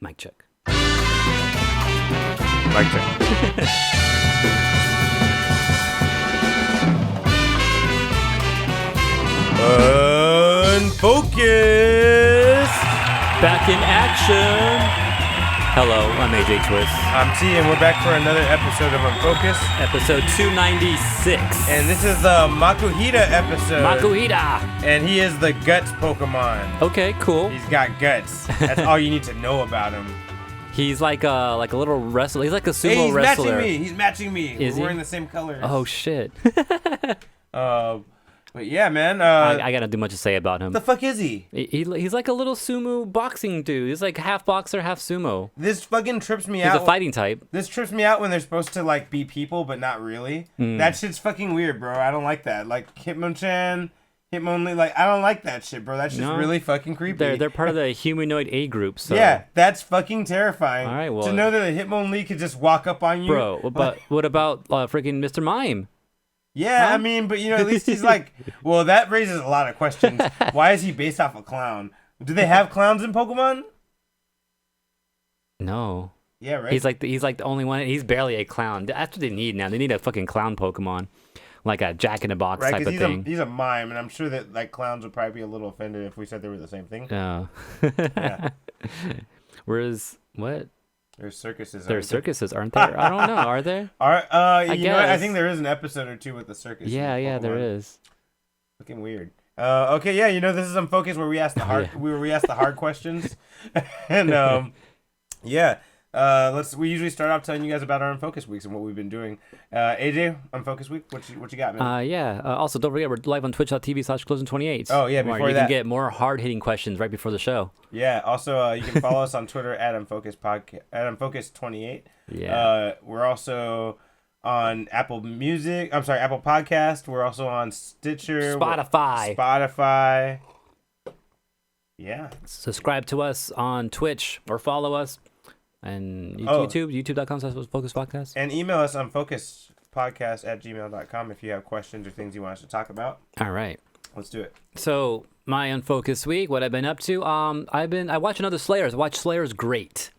Mic check. Mic check. Unfocused. Back in action. Hello, I'm AJ Twist. I'm T, and we're back for another episode of Unfocused. Episode 296. And this is the Makuhita episode. Makuhita. And he is the Guts Pokemon. Okay, cool. He's got guts. That's all you need to know about him. He's like a little wrestler. He's like a sumo wrestler. He's matching me. Is We're he? wearing the same colors. Oh, shit. But yeah, man. I gotta do much to say about him. The fuck is he? He's like a little sumo boxing dude. He's like half boxer, half sumo. This fucking trips me out. He's a fighting type. This trips me out when they're supposed to like be people, but not really. That shit's fucking weird, bro. I don't like that. Like Hitmonchan, Hitmonlee, like I don't like that shit, bro. That's just really fucking creepy. They're part of the humanoid A group, so yeah, that's fucking terrifying. All right, well, to know that a Hitmonlee could just walk up on you, bro. But what about freaking Mr. Mime? Yeah, huh? I mean, but you know, at least he's like, well, that raises a lot of questions. Why is he based off a clown? Do they have clowns in Pokemon? No. Yeah, right. He's like the only one. He's barely a clown. That's what they need now. They need a fucking clown Pokemon, like a Jack in the Box right, type of thing. He's a mime, and I'm sure that like clowns would probably be a little offended if we said they were the same thing. Yeah. Whereas what? There's circuses. There's circuses, aren't there? I don't know. Are there? You know what? I guess. think there is an episode or two with the circus. Yeah, there is. Looking weird. Okay, yeah, you know, this is Unfocused where we ask the hard we ask the hard questions. And yeah. We usually start off telling you guys about our Unfocused weeks and what we've been doing. AJ, Unfocused week, what you got, man? Also, don't forget we're live on twitch.tv/closing28. Oh yeah, before you can get more hard-hitting questions right before the show. Yeah. Also, you can follow us on Twitter at Unfocused Podcast at Unfocused28. Yeah. We're also on Apple Podcast. We're also on Stitcher, Spotify. Yeah. Subscribe to us on Twitch or follow us. And youtube.com/Focused Podcast. And email us on focuspodcast@gmail.com if you have questions or things you want us to talk about. All right. Let's do it. So, my Unfocused week, what I've been up to, I watched another Slayers. I watched Slayers Great.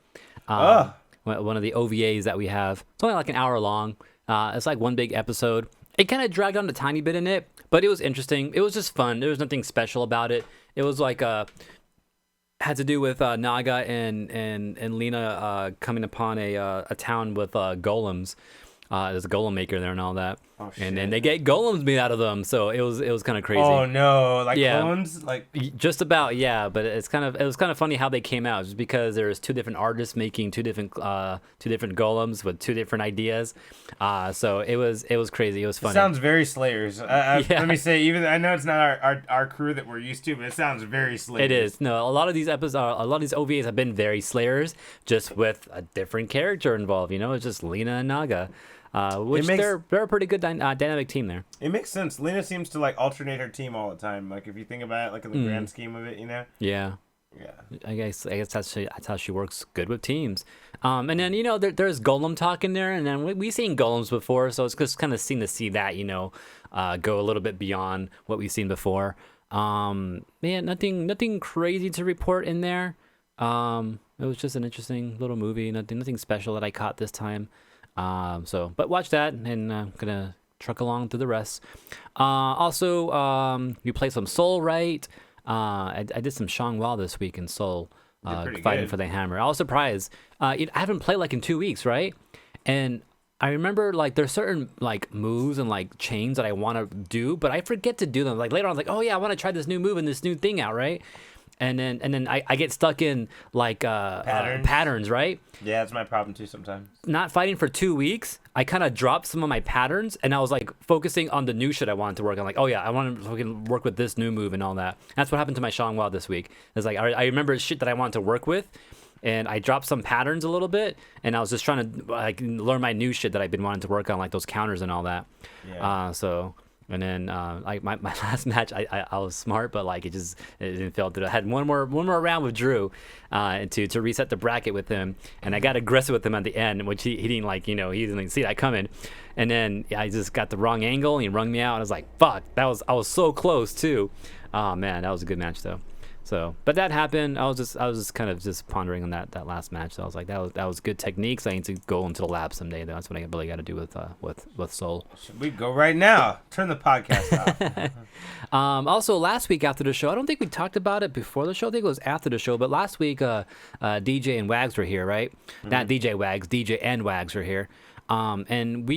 One of the OVAs that we have. It's only like an hour long. It's like one big episode. It kind of dragged on a tiny bit in it, but it was interesting. It was just fun. There was nothing special about it. It was like had to do with Naga and Lena coming upon a town with golems. There's a golem maker there and all that. Oh, shit. And then they get golems made out of them, so it was kind of crazy. Oh no, like clones, like just about, yeah. But it was kind of funny how they came out, just because there's two different artists making two different golems with two different ideas. So it was crazy. It was funny. It sounds very Slayers. Let me say, even I know it's not our crew that we're used to, but it sounds very Slayers. It is. No, a lot of these episodes, a lot of these OVAs have been very Slayers, just with a different character involved. You know, it's just Lena and Naga. Which they're a pretty good dynamic team there. It makes sense. Lena seems to like alternate her team all the time. Like if you think about it, like in the grand scheme of it, you know. Yeah. Yeah. I guess that's how she works good with teams. And then there's Golem talk in there, and then we've seen Golems before, so it's just kind of seen to see that go a little bit beyond what we've seen before. Man, nothing crazy to report in there. It was just an interesting little movie. Nothing special that I caught this time. But watch that, and I'm gonna truck along through the rest. Also, we played some Soul, right? I did some Shangwao this week in Seoul, fighting for the hammer. I was surprised. I haven't played like in 2 weeks, right? And I remember like there's certain like moves and like chains that I want to do, but I forget to do them. Like later on, I was like, oh yeah, I want to try this new move and this new thing out, right? And then I get stuck in like patterns, right? Yeah, that's my problem too sometimes. Not fighting for 2 weeks, I kind of dropped some of my patterns, and I was like focusing on the new shit I wanted to work on. Like, oh yeah, I want to fucking work with this new move and all that. That's what happened to my Shangwao this week. It's like I remember shit that I wanted to work with, and I dropped some patterns a little bit, and I was just trying to like learn my new shit that I've been wanting to work on, like those counters and all that. Yeah. And then like my last match, I was smart, but like it didn't feel through. I had one more round with Drew, to reset the bracket with him, and I got aggressive with him at the end, which he didn't like. He didn't see that coming, and then I just got the wrong angle, and he rung me out. And I was like, fuck, I was so close too. Oh man, that was a good match though. So, but that happened. I was just kind of just pondering on that last match. So I was like, that was good techniques. I need to go into the lab someday. That's what I really got to do with Soul. Should we go right now? Turn the podcast off. Also, last week after the show, I don't think we talked about it before the show. I think it was after the show. But last week, DJ and Wags were here, right? Mm-hmm. Not DJ Wags, DJ and Wags were here. And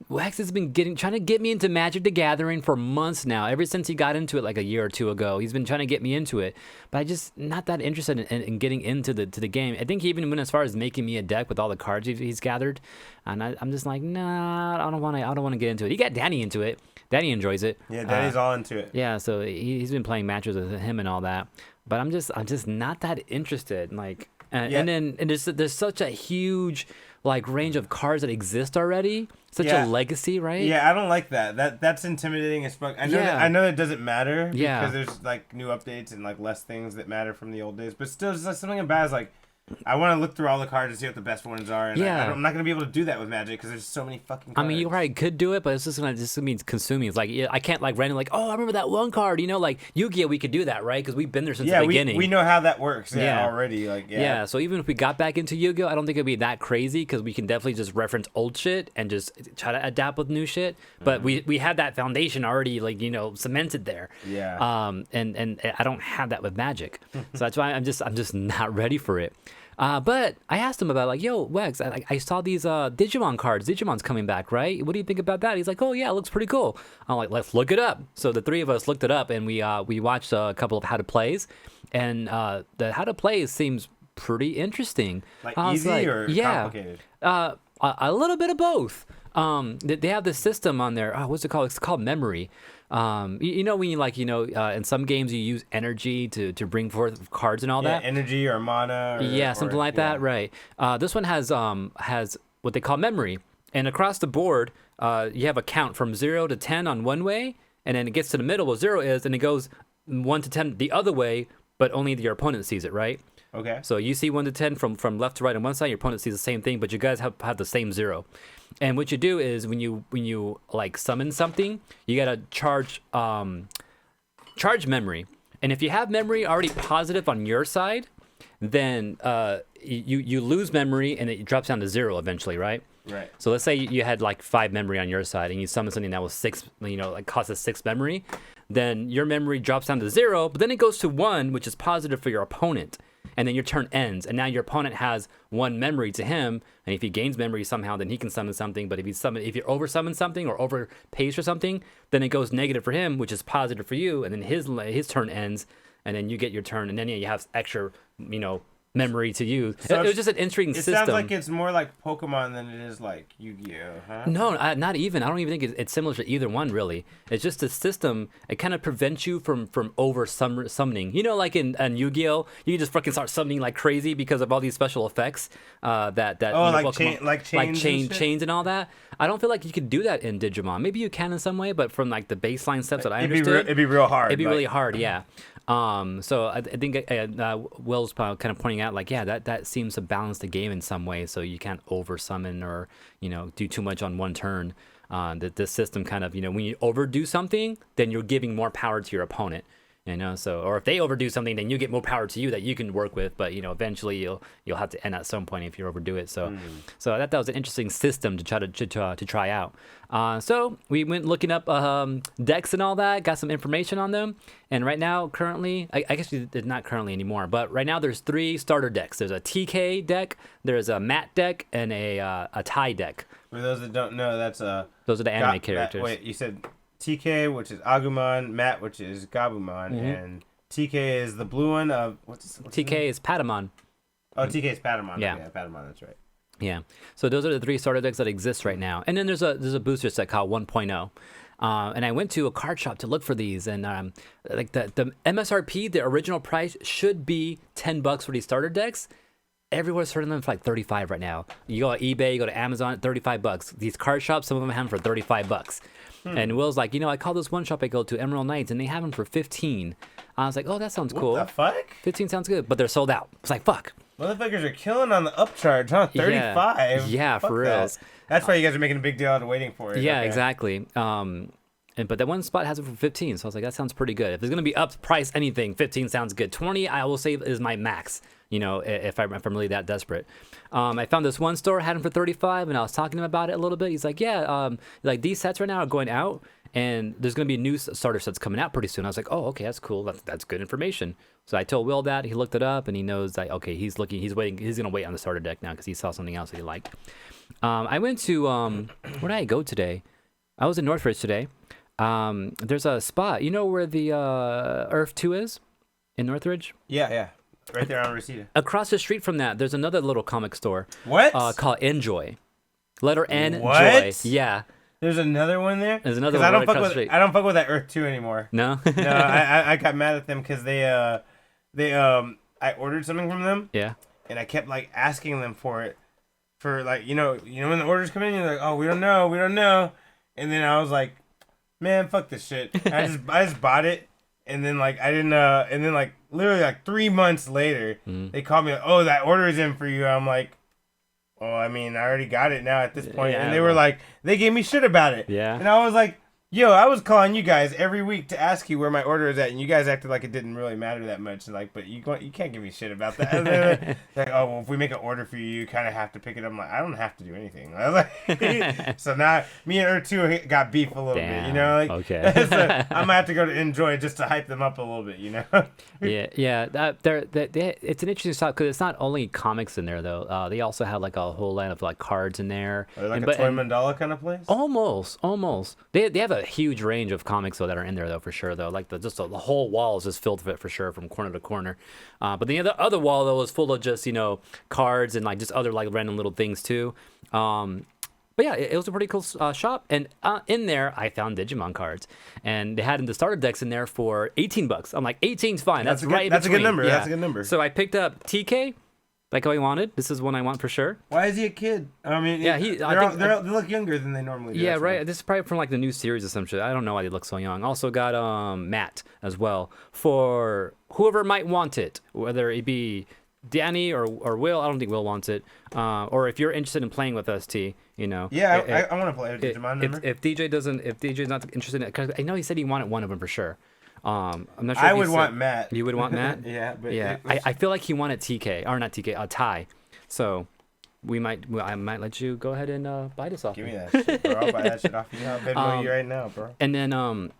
Wax has been trying to get me into Magic the Gathering for months now. Ever since he got into it like a year or two ago, he's been trying to get me into it. But I just not that interested in getting into the game. I think he even went as far as making me a deck with all the cards he's gathered, and I'm just like, nah, I don't want to get into it. He got Danny into it. Danny enjoys it. Yeah, Danny's all into it. Yeah, so he's been playing matches with him and all that. But I'm just not that interested. Like, and then there's such a huge like range of cards that exist already, such a legacy, right? Yeah, I don't like that. That's intimidating as fuck. I know that doesn't matter because there's like new updates and like less things that matter from the old days, but still, there's like something about it, like I want to look through all the cards and see what the best ones are. And I'm not gonna be able to do that with Magic because there's so many fucking cards. I mean, you probably could do it, but it's just gonna mean consuming. It's like I can't like randomly like, oh, I remember that one card. You know, like Yu-Gi-Oh, we could do that, right? Because we've been there since the beginning. We know how that works. Already. Like so even if we got back into Yu-Gi-Oh, I don't think it'd be that crazy because we can definitely just reference old shit and just try to adapt with new shit. But we had that foundation already, like cemented there. Yeah. And I don't have that with Magic, so that's why I'm just not ready for it. But I asked him about like, yo, Wex, I saw these Digimon cards. Digimon's coming back, right? What do you think about that? He's like, oh yeah, it looks pretty cool. I'm like, let's look it up. So the three of us looked it up, and we watched a couple of how to plays, and the how to plays seems pretty interesting. Like easy or complicated? A little bit of both. They have this system on there. What's it called? It's called memory. When you in some games you use energy to bring forth cards and all that. Energy or mana. Something like that, right? This one has what they call memory, and across the board, you have a count from 0 to 10 on one way, and then it gets to the middle where 0 is, and it goes 1 to 10 the other way, but only your opponent sees it, right? Okay. So you see 1 to 10 from left to right on one side, your opponent sees the same thing, but you guys have the same 0. And what you do is when you like summon something, you gotta charge memory. And if you have memory already positive on your side, then you lose memory and it drops down to 0 eventually, right? Right. So let's say you had like 5 memory on your side and you summon something that was 6, like cost us 6 memory, then your memory drops down to 0, but then it goes to 1, which is positive for your opponent. And then your turn ends, and now your opponent has 1 memory to him, and if he gains memory somehow, then he can summon something. But if you over summon something or overpays for something, then it goes negative for him, which is positive for you, and then his turn ends, and then you get your turn, and then you have extra, memory to use. So it was just an interesting system. It sounds like it's more like Pokemon than it is like Yu-Gi-Oh, huh? No, not even. I don't even think it's similar to either one, really. It's just a system. It kind of prevents you from over summoning. Like in Yu-Gi-Oh, you can just fucking start summoning like crazy because of all these special effects chains and all that. I don't feel like you could do that in Digimon. Maybe you can in some way, but from like the baseline steps that I understood, it'd be real hard. It'd be really hard, yeah. So I think Will's kind of pointing out like, that seems to balance the game in some way, so you can't over summon or do too much on one turn. That this system kind of when you overdo something, then you're giving more power to your opponent. So or if they overdo something, then you get more power to you that you can work with. But eventually you'll have to end at some point if you overdo it. So so that was an interesting system to try to try out. So we went looking up decks and all that, got some information on them. And right now, currently, I guess it's not currently anymore, but right now there's 3 starter decks. There's a TK deck, there's a Matt deck, and a Tai deck. For those that don't know, those are the anime characters. Wait, you said TK, which is Agumon, Matt, which is Gabumon, and TK is the blue one of what's TK is Patamon. Oh, TK is Patamon. Yeah, okay, Patamon. That's right. Yeah. So those are the 3 starter decks that exist right now, and then there's a booster set called 1.0. And I went to a card shop to look for these, and like the MSRP, the original price should be $10 for these starter decks. Everyone's selling them for like $35 right now. You go on eBay, you go to Amazon, $35. These card shops, some of them have them for $35. And Will's like, I call this one shop I go to, Emerald Knights, and they have them for $15. I was like, oh, that sounds cool. What the fuck? 15 sounds good, but they're sold out. It's like, fuck. Motherfuckers are killing on the upcharge, huh? 35. Yeah, for real. That's why you guys are making a big deal out of waiting for it. Yeah, okay. exactly. but that one spot has it for 15, so I was like, that sounds pretty good. If it's gonna be up price anything, 15 sounds good. 20, I will say, is my max. You know, if I'm really that desperate. I found this one store, had them for 35, and I was talking to him about it a little bit. He's like, yeah, like these sets right now are going out, and there's gonna be new starter sets coming out pretty soon. I was like, oh, okay, that's cool. That's good information. So I told Will that. He looked it up, and he knows that, okay, he's waiting. He's gonna wait on the starter deck now because he saw something else that he liked. I went to where did I go today? I was in Northridge today. There's a spot. You know where the Earth 2 is in Northridge? Yeah. Right there on Reseda. Across the street from that, there's another little comic store. What? Called Enjoy. Letter N, what? Joy. Yeah. There's another one there? There's another one right across the street. I don't fuck with that Earth 2 anymore. No? No, I got mad at them because I ordered something from them. Yeah. And I kept, like, asking them for it. For, like, you know when the orders come in, you're like, oh, we don't know. And then I was like, man, fuck this shit. I just bought it. And then, like, I didn't, and then, like, literally, like, 3 months later, they called me, like, oh, that order is in for you. I'm like, oh, I mean, I already got it now at this point. Yeah, and they were like, they gave me shit about it. Yeah. And I was like, yo, I was calling you guys every week to ask you where my order is at, and you guys acted like it didn't really matter that much. Like, but you can't give me shit about that. And they're like, oh, well, if we make an order for you, you kind of have to pick it up. I'm like, I don't have to do anything. I was like, so now me and Earth 2 got beef a little bit, you know? Like, okay. So I'm gonna have to go to Enjoy just to hype them up a little bit, you know? Yeah. It's an interesting stuff because it's not only comics in there though. They also have like a whole line of like cards in there. Are they like a toy mandala kind of place? Almost. They have a huge range of comics though that are in there though for sure though. Like the whole wall is just filled with it for sure from corner to corner. But the other wall though is full of just cards and like just other like random little things too. But yeah, it was a pretty cool shop. And in there, I found Digimon cards. And they had the starter decks in there for $18. I'm like, 18's fine. That's right. That's a good number. Yeah. That's a good number. So I picked up TK, like how I wanted. This is one I want for sure. Why is he a kid? I mean, yeah, they look younger than they normally do. Yeah, right. This is probably from like the new series or some shit. I don't know why they look so young. Also got Matt as well for whoever might want it, whether it be Danny or Will. I don't think Will wants it. Or if you're interested in playing with us, T, Yeah, I want to play a Digimon number. If DJ's not interested in it, because I know he said he wanted one of them for sure. I'm not sure. I would want Matt. You would want Matt? Yeah, but yeah. I feel like he wanted TK or not TK, Ty. So I might let you go ahead and buy this off. Give me that shit, bro. I'll buy that shit off you. I'll Venmo you right now, bro. And then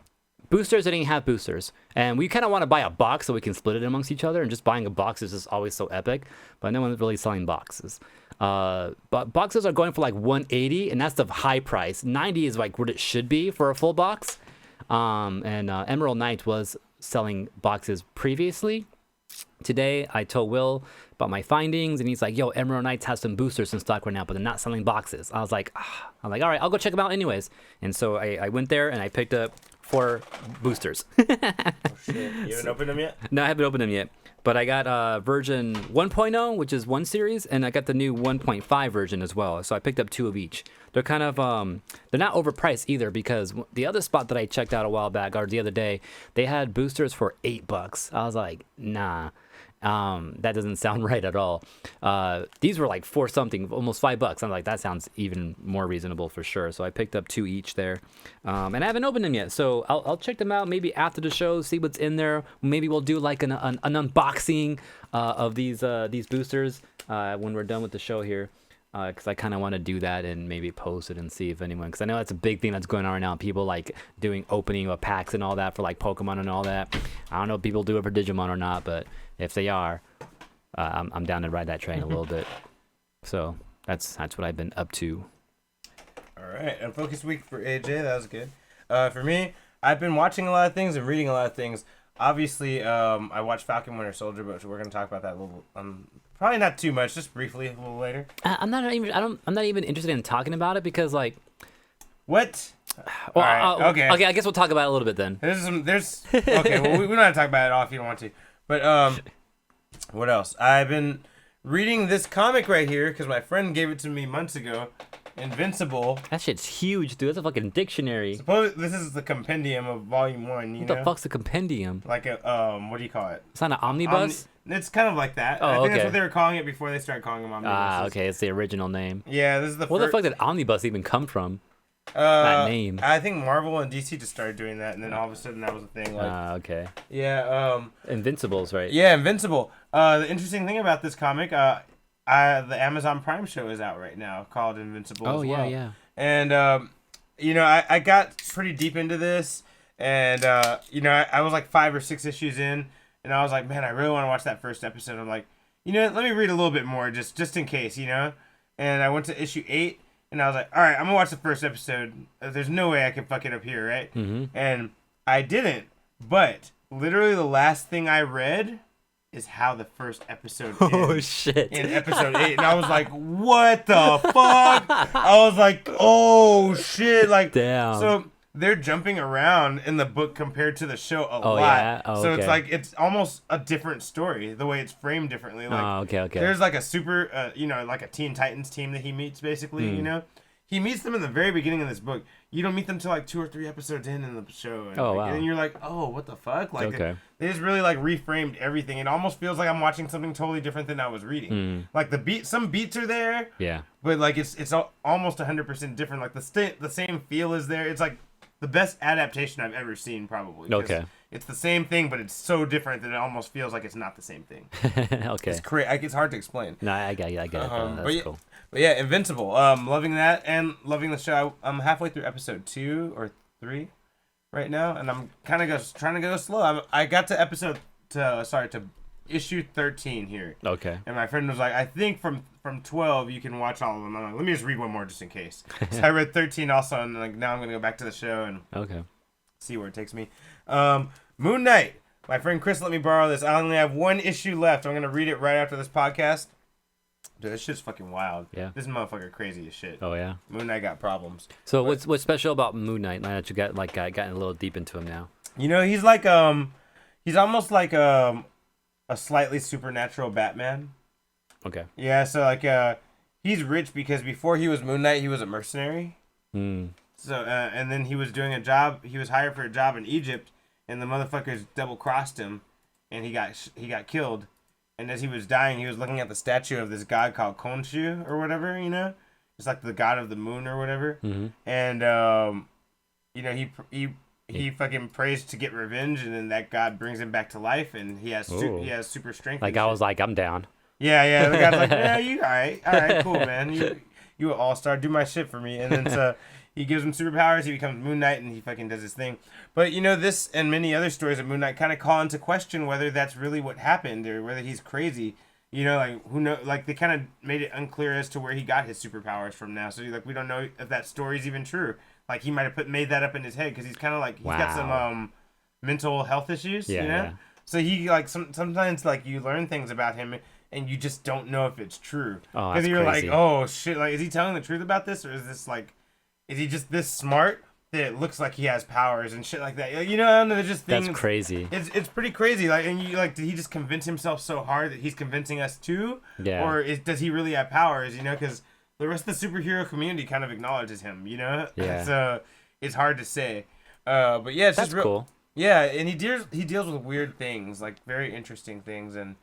boosters, they didn't have boosters, and we kind of want to buy a box so we can split it amongst each other. And just buying a box is just always so epic, but no one's really selling boxes. But boxes are going for like $180, and that's the high price. $90 is like what it should be for a full box. And Emerald Knight was selling boxes previously. Today, I told Will about my findings, and he's like, yo, Emerald Knights has some boosters in stock right now, but they're not selling boxes. I'm like, all right, I'll go check them out anyways. And so I went there, and I picked up 4 boosters. Oh, shit. You haven't opened them yet? No, I haven't opened them yet. But I got version 1.0, which is one series, and I got the new 1.5 version as well. So I picked up 2 of each. They're kind of, they're not overpriced either, because the other spot that I checked out a while back, or the other day, they had boosters for $8. I was like, nah. That doesn't sound right at all. These were like 4 something, almost $5. I'm like, that sounds even more reasonable for sure. So I picked up 2 each there, and I haven't opened them yet. So I'll check them out maybe after the show, see what's in there. Maybe we'll do like an unboxing of these boosters when we're done with the show here. Because I kind of want to do that and maybe post it and see if anyone, because I know that's a big thing that's going on right now. People like doing opening of packs and all that for like Pokemon and all that. I don't know if people do it for Digimon or not, but if they are, I'm down to ride that train a little bit. So that's what I've been up to. All right, Unfocused week for AJ. That was good. For me, I've been watching a lot of things and reading a lot of things. Obviously, I watched Falcon Winter Soldier, but we're gonna talk about that a little. Probably not too much, just briefly a little later. I'm not even interested in talking about it because like. What? Well, okay. Okay, I guess we'll talk about it a little bit then. Okay. Well, we don't have to talk about it all if you don't want to. But what else? I've been reading this comic right here because my friend gave it to me months ago. Invincible. That shit's huge, dude. That's a fucking dictionary. Suppose this is the compendium of volume 1. What the fuck's a compendium? Like a what do you call it? It's not an omnibus. It's kind of like that. Oh, I think okay. that's what they were calling it before they started calling them omnibuses. Ah, okay. It's the original name. Yeah, this is the. Where the fuck did omnibus even come from? That name. I think Marvel and DC just started doing that, and then all of a sudden that was a thing. Like, Okay. yeah. Invincibles, right? Yeah, Invincible. The interesting thing about this comic, the Amazon Prime show is out right now called Invincible. Oh, as well. yeah. And I got pretty deep into this, and I was like 5 or 6 issues in, and I was like, man, I really want to watch that first episode. I'm like, let me read a little bit more just in case, And I went to issue 8. And I was like, all right, I'm going to watch the first episode. There's no way I can fuck it up here, right? Mm-hmm. And I didn't. But literally the last thing I read is how the first episode ends. Oh, shit. In episode 8. And I was like, what the fuck? I was like, oh, shit. Like, damn. So they're jumping around in the book compared to the show a lot. Yeah? Oh, so okay. it's like, it's almost a different story, the way it's framed differently. Like, okay. There's like a super, like a Teen Titans team that he meets, basically, He meets them in the very beginning of this book. You don't meet them till like 2 or 3 episodes in the show. And wow. And you're like, oh, what the fuck? Like, okay. They just really like reframed everything. It almost feels like I'm watching something totally different than I was reading. Like some beats are there. Yeah. But like it's almost 100% different. Like the same feel is there. It's like the best adaptation I've ever seen, probably. Okay. It's the same thing, but it's so different that it almost feels like it's not the same thing. Okay. It's hard to explain. No, I get it. That's cool. But yeah, Invincible. Loving that and loving the show. I'm halfway through episode 2 or 3 right now, and I'm kind of trying to go slow. I got to issue 13 here. Okay. And my friend was like, I think from 12 you can watch all of them. I'm like, let me just read one more just in case. So I read 13 also, and like now I'm gonna go back to the show and see where it takes me. Moon Knight. My friend Chris let me borrow this. I only have 1 issue left. I'm gonna read it right after this podcast. Dude, this shit's fucking wild. Yeah. This motherfucker crazy as shit. Oh yeah. Moon Knight got problems. So what's special about Moon Knight now that you gotten a little deep into him now? He's like he's almost like a slightly supernatural Batman. Okay. Yeah, so like he's rich because before he was Moon Knight, he was a mercenary. So and then he was doing a job. He was hired for a job in Egypt, and the motherfuckers double crossed him, and he got killed. And as he was dying, he was looking at the statue of this god called Khonshu or whatever, It's like the god of the moon or whatever. Mm-hmm. And he fucking prays to get revenge, and then that god brings him back to life, and he has super strength. Like I was like, I'm down. Yeah. The guy's like, yeah, you all right, cool, man. You an all-star, do my shit for me. And then so he gives him superpowers. He becomes Moon Knight, and he fucking does his thing. But this and many other stories of Moon Knight kind of call into question whether that's really what happened or whether he's crazy. Like who knows? Like they kind of made it unclear as to where he got his superpowers from now. So like we don't know if that story's even true. Like he might have made that up in his head because he's kind of like he's got some mental health issues. Yeah. So he like sometimes like you learn things about him and you just don't know if it's true. Oh, that's you're crazy. like, oh shit, like is he telling the truth about this or is he just this smart that it looks like he has powers and shit like that? They're just things. That's crazy. It's pretty crazy. Like, and you like, did he just convince himself so hard that he's convincing us too? Yeah. Or does he really have powers? Because the rest of the superhero community kind of acknowledges him. Yeah. So it's hard to say. But yeah, it's that's just real cool. Yeah, and he deals with weird things, like very interesting things, and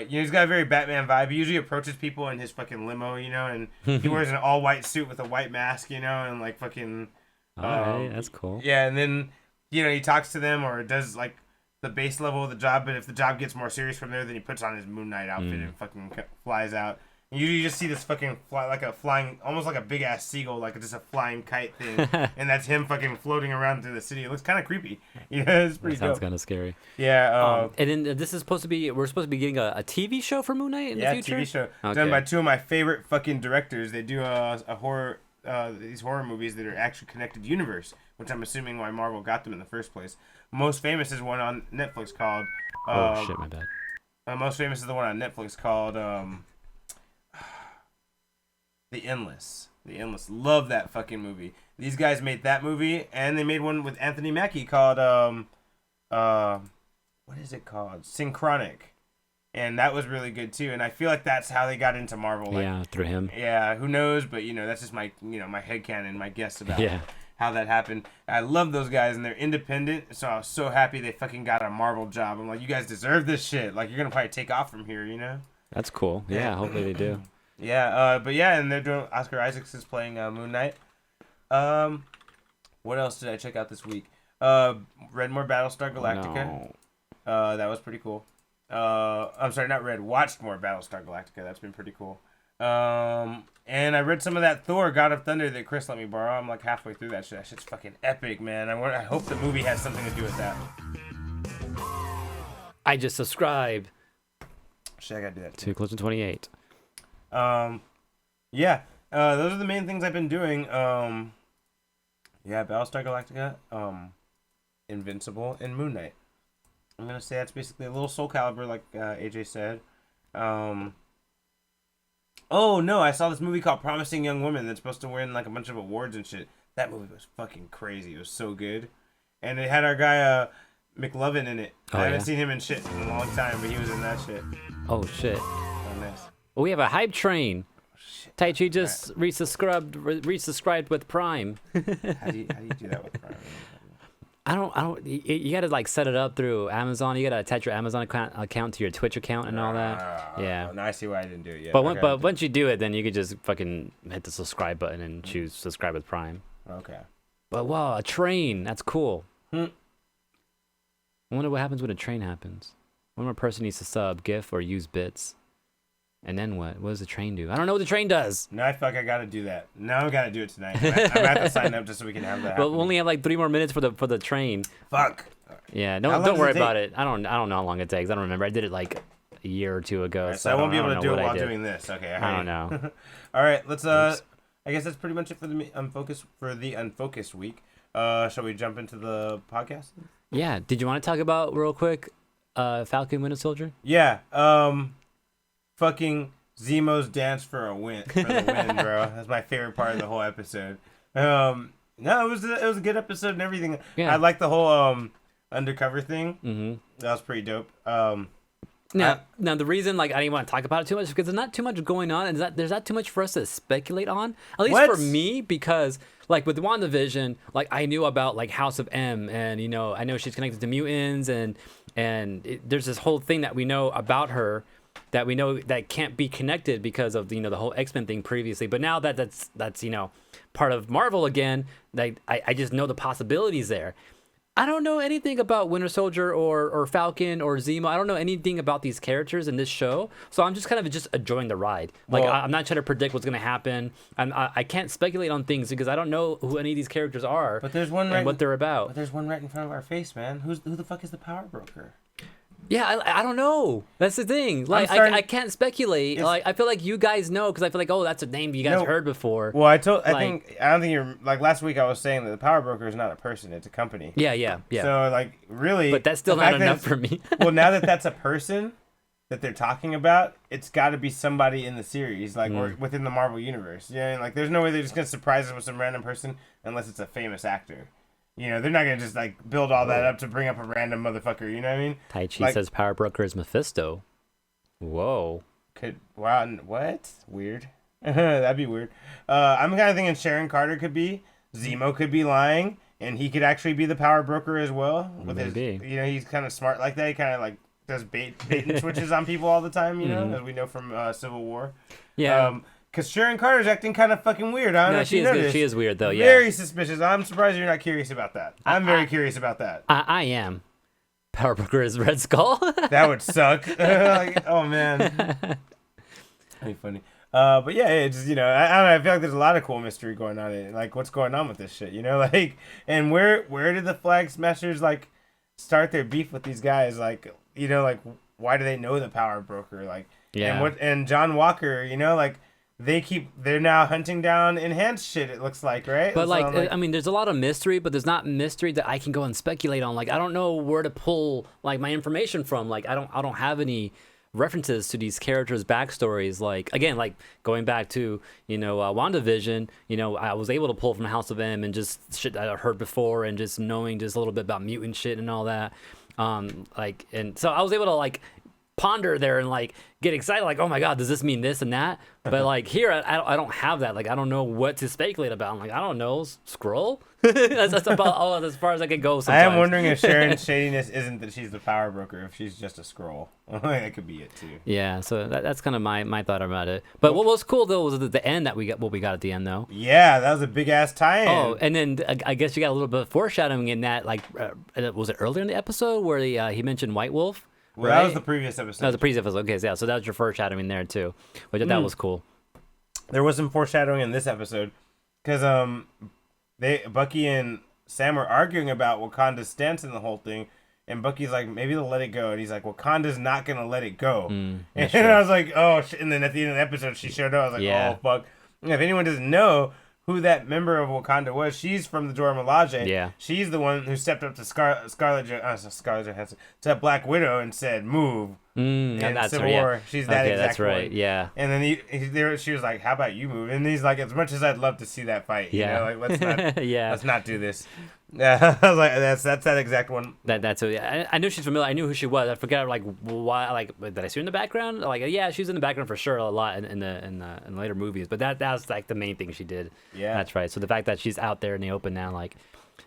he's got a very Batman vibe. He usually approaches people in his fucking limo, and he wears an all white suit with a white mask, and like fucking. Alright, that's cool. Yeah, and then he talks to them or does like the base level of the job, but if the job gets more serious from there, then he puts on his Moon Knight outfit and fucking flies out. And you just see this fucking flying, almost like a big ass seagull, like just a flying kite thing, and that's him fucking floating around through the city. It looks kind of creepy. It's pretty. That sounds dope. kind of scary. Yeah. And then this is we're supposed to be getting a TV show for Moon Knight in the future. TV show Okay. done by 2 of my favorite fucking directors. They do a horror. These horror movies that are actually connected universe, which I'm assuming why Marvel got them in the first place. Most famous is one on Netflix called. Oh shit, my bad. Most famous is the one on Netflix called The Endless. The Endless. Love that fucking movie. These guys made that movie, and they made one with Anthony Mackie called what is it called? Synchronic. And that was really good too. And I feel like that's how they got into Marvel. Like, through him. Yeah, who knows? But that's just my my headcanon, my guess about Yeah. how that happened. I love those guys, and they're independent. So I was so happy they fucking got a Marvel job. I'm like, you guys deserve this shit. Like you're gonna probably take off from here, That's cool. Yeah, hopefully they do. Yeah, but yeah, and they're doing. Oscar Isaacs is playing Moon Knight. What else did I check out this week? Read more Battlestar Galactica. No. That was pretty cool. I'm sorry, not read. Watched more Battlestar Galactica. That's been pretty cool. And I read some of that Thor: God of Thunder that Chris let me borrow. I'm like halfway through that shit. That shit's fucking epic, man. I hope the movie has something to do with that. I just subscribed. Shit, I gotta do that too. To Collision 28. Yeah. Those are the main things I've been doing. Yeah, Battlestar Galactica, Invincible, and Moon Knight. I'm gonna say that's basically a little Soul Calibur, like AJ said. Oh no, I saw this movie called Promising Young Woman that's supposed to win like a bunch of awards and shit. That movie was fucking crazy. It was so good, and it had our guy McLovin in it. I haven't seen him in shit in a long time, but he was in that shit. Oh shit. Oh nice. Well, we have a hype train. Shit. Tai Chi just resubscribed with Prime. How do you do that with Prime? I don't. You gotta like set it up through Amazon. You gotta attach your Amazon account to your Twitch account and all that. Yeah. No, I see why I didn't do it yet. But once you do it, then you could just fucking hit the subscribe button and choose subscribe with Prime. Okay. But wow, a train. That's cool. Hmm. I wonder what happens when a train happens. One more person needs to sub, GIF, or use bits. And then what? What does the train do? I don't know what the train does. No, I gotta do that. Now I gotta do it tonight. I'm gonna have to sign up just so we can have that. But we only have like 3 more minutes for the train. Fuck. Yeah, don't worry about it. I don't know how long it takes. I don't remember. I did it like a year or two ago. Right, so I won't be able to do it while doing this. Okay. I don't know. All right, let's I guess that's pretty much it for the Unfocused week. Shall we jump into the podcast? Yeah. Did you want to talk about real quick Falcon Winter Soldier? Yeah. Fucking Zemo's dance for the win, bro. That's my favorite part of the whole episode. No, it was a good episode and everything. Yeah. I like the whole undercover thing. Mm-hmm. That was pretty dope. Now the reason like I didn't want to talk about it too much is because there's not too much going on, and there's not too much for us to speculate on. At least for me, because like with WandaVision, like I knew about like House of M, and I know she's connected to mutants, and there's this whole thing that we know about her that we know that can't be connected because of the whole X-Men thing previously. But now that's part of Marvel again, like I just know the possibilities there. I don't know anything about Winter Soldier or Falcon or Zemo. I don't know anything about these characters in this show, so I'm just kind of just enjoying the ride. Like I'm not trying to predict what's gonna happen. I can't speculate on things because I don't know who any of these characters are. But there's one and what they're about. But there's one right in front of our face, man. Who the fuck is the Power Broker? Yeah, I don't know. That's the thing. Like I can't speculate. Like I feel like you guys know because I feel like that's a name you guys heard before. Well, I don't think you're like last week. I was saying that the Power Broker is not a person; it's a company. Yeah. So like really, but that's still not enough for me. Well, now that that's a person that they're talking about, it's got to be somebody in the series, like or within the Marvel universe. Yeah, like there's no way they're just gonna surprise us with some random person unless it's a famous actor. They're not going to just, like, build all that up to bring up a random motherfucker, you know what I mean? Tai Chi says Power Broker is Mephisto. Whoa. Wow, what? Weird. That'd be weird. I'm kind of thinking Sharon Carter could be. Zemo could be lying, and he could actually be the Power Broker as well. With Maybe. He's kind of smart like that. He kind of, like, does bait and switches on people all the time, as we know from Civil War. Yeah. Because Sharon Carter's acting kind of fucking weird. I don't know if you noticed. She is weird, though, yeah. Very suspicious. I'm surprised you're not curious about that. I'm very curious about that. I am. Power Broker is Red Skull? That would suck. Oh, man. That'd be funny. But yeah, it's just, I don't know. I feel like there's a lot of cool mystery going on. Like, what's going on with this shit, Like, and where did the Flag Smashers, like, start their beef with these guys? Like, like, why do they know the Power Broker? Like, yeah. And John Walker, like, they're now hunting down enhanced shit, it looks like, right? But I mean, there's a lot of mystery, but there's not mystery that I can go and speculate on. Like, I don't know where to pull like my information from. Like, I don't have any references to these characters' backstories. Like, again, like going back to WandaVision, I was able to pull from House of M and just shit that I heard before, and just knowing just a little bit about mutant shit and all that. And so I was able to like ponder there and like get excited, like, oh my god, does this mean this and that? But like here, I don't have that. Like I don't know what to speculate about. I'm like, I don't know, scroll. that's about as far as I can go. Sometimes. I am wondering if Sharon's shadiness isn't that she's the power broker, if she's just a scroll. That could be it too. Yeah, so that's kind of my thought about it. But what was cool though was the end that we got. What we got at the end though. Yeah, that was a big ass tie-in. Oh, and then I guess you got a little bit of foreshadowing in that. Like, was it earlier in the episode where he mentioned White Wolf? Well, right? that was the previous episode. That was the previous episode. Okay, so yeah, so that was your foreshadowing there too, which I thought was cool. There was some foreshadowing in this episode because Bucky and Sam are arguing about Wakanda's stance in the whole thing, and Bucky's like, maybe they'll let it go, and he's like, Wakanda's not gonna let it go. And I was like, oh shit. And then at the end of the episode, she showed up. I was like, oh fuck. If anyone doesn't know who that member of Wakanda was, she's from the Dora Milaje. Yeah. She's the one who stepped up to Scarlett Johansson, to Black Widow and said, move. In Civil War. She's that exact that's right. one. Yeah. And then she was like, how about you move? And he's like, as much as I'd love to see that fight, you know, like, let's not, let's not do this. I was like, that's that exact one. That's it. Yeah. I knew she's familiar. I knew who she was. I forgot like why. Like, did I see her in the background? Like, yeah, she's in the background for sure a lot in the later movies. But that was like the main thing she did. Yeah, that's right. So the fact that she's out there in the open now, like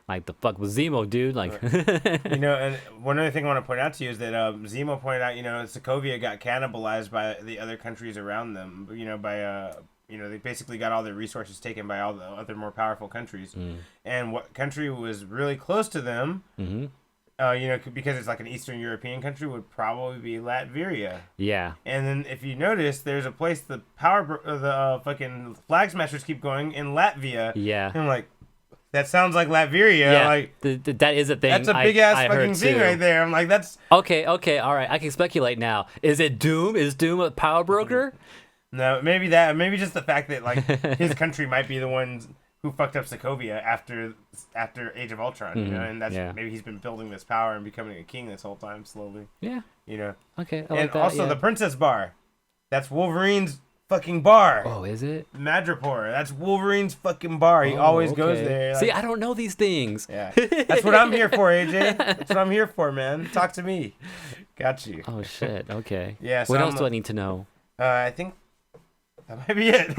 the fuck was Zemo, dude? Like, you know, and one other thing I want to point out to you is that Zemo pointed out, you know, Sokovia got cannibalized by the other countries around them. You know, by you know, they basically got all their resources taken by all the other more powerful countries. And what country was really close to them, you know, because it's like an Eastern European country, would probably be Latveria. Yeah. And then if you notice, there's a place the fucking flag smashers keep going in Latvia. Yeah. And I'm like, that sounds like Latveria. Yeah, like that is a thing. That's a big ass fucking thing right there. I'm like, that's okay, all right. I can speculate now. Is it Doom? Is Doom a power broker? No, maybe that. Maybe just the fact that like his country might be the ones who fucked up Sokovia after Age of Ultron. You know, and that's maybe he's been building this power and becoming a king this whole time slowly. Yeah. You know. Okay. And also the Princess Bar. That's Wolverine's fucking bar. Oh, is it? Madripoor. That's Wolverine's fucking bar. He always goes there. Like, see, I don't know these things. Yeah. That's what I'm here for, AJ. That's what I'm here for, man. Talk to me. Got you. Oh, shit. Okay. Yeah. So what else do I need to know? I think that might be it.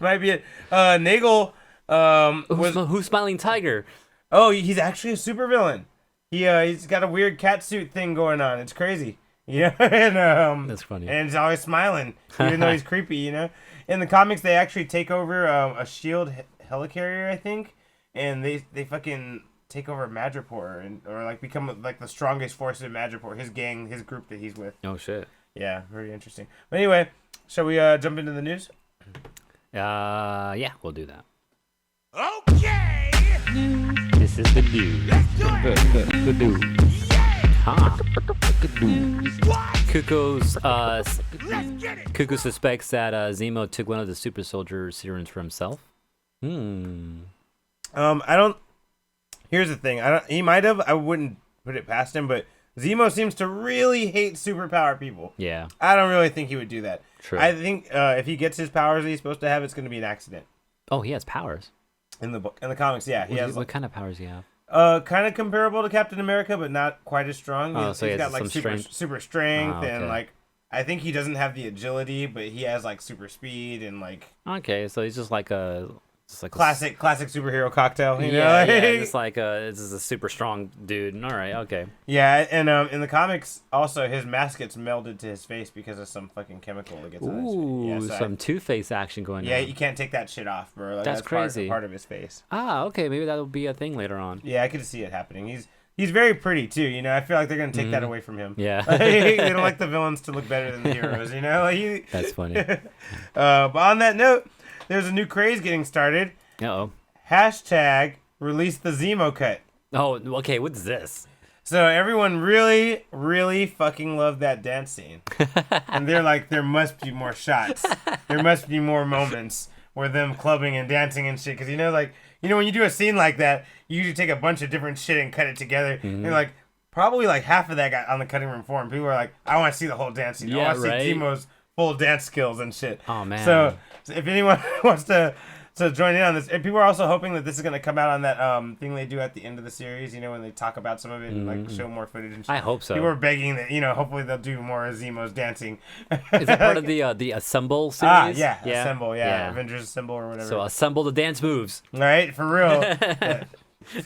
Might be it. Nagel who's Smiling Tiger? Oh, he's actually a supervillain. He's got a weird cat suit thing going on. It's crazy. Yeah, and that's funny. And he's always smiling, even though he's creepy. You know, in the comics they actually take over a shield helicarrier, I think, and they fucking take over Madripoor or like become like the strongest force in Madripoor. His gang, his group that he's with. Oh shit. Yeah, very interesting. But anyway, shall we jump into the news? Yeah, we'll do that. Okay. This is the news. Let's do it. The news. Huh. Cuckoo suspects that Zemo took one of the super soldier serums for himself. I don't. Here's the thing. He might have. I wouldn't put it past him, but Zemo seems to really hate superpower people. Yeah. I don't really think he would do that. True. I think if he gets his powers that he's supposed to have, it's going to be an accident. Oh, he has powers. In the book, in the comics, yeah, he has. What kind of powers do you have? Kind of comparable to Captain America, but not quite as strong. Oh, so he's got like super strength, okay. and like I think he doesn't have the agility, but he has like super speed and like. Okay, so he's just like a. Classic superhero cocktail, you know? Yeah, it's like this is a super strong dude. All right, okay. Yeah, and in the comics, also his mask gets melded to his face because of some fucking chemical that gets on his face. Ooh, so some Two-Face action going on. Yeah, you can't take that shit off, bro. Like, that's crazy. Part of his face. Ah, okay, maybe that'll be a thing later on. Yeah, I could see it happening. He's very pretty too, you know. I feel like they're gonna take that away from him. Yeah, they don't like the villains to look better than the heroes, you know. Like, that's funny. But on that note, there's a new craze getting started. Uh-oh. Hashtag release the ZEMO CUT. Oh, okay. What's this? So everyone really, really fucking loved that dance scene. And they're like, there must be more shots. There must be more moments where them clubbing and dancing and shit. Because, you know, like, when you do a scene like that, you usually take a bunch of different shit and cut it together. And like, probably like half of that got on the cutting room floor. And people are like, I want to see the whole dance scene. I want to see Zemo's full dance skills and shit. Oh, man. So if anyone wants to to join in on this. And people are also hoping that this is going to come out on that thing they do at the end of the series, when they talk about some of it and like show more footage and shit. I hope so. People are begging that, hopefully they'll do more Zemo's dancing. Is it part of the Assemble series? Yeah. Assemble, yeah. Avengers Assemble or whatever. So assemble the dance moves. Right, for real.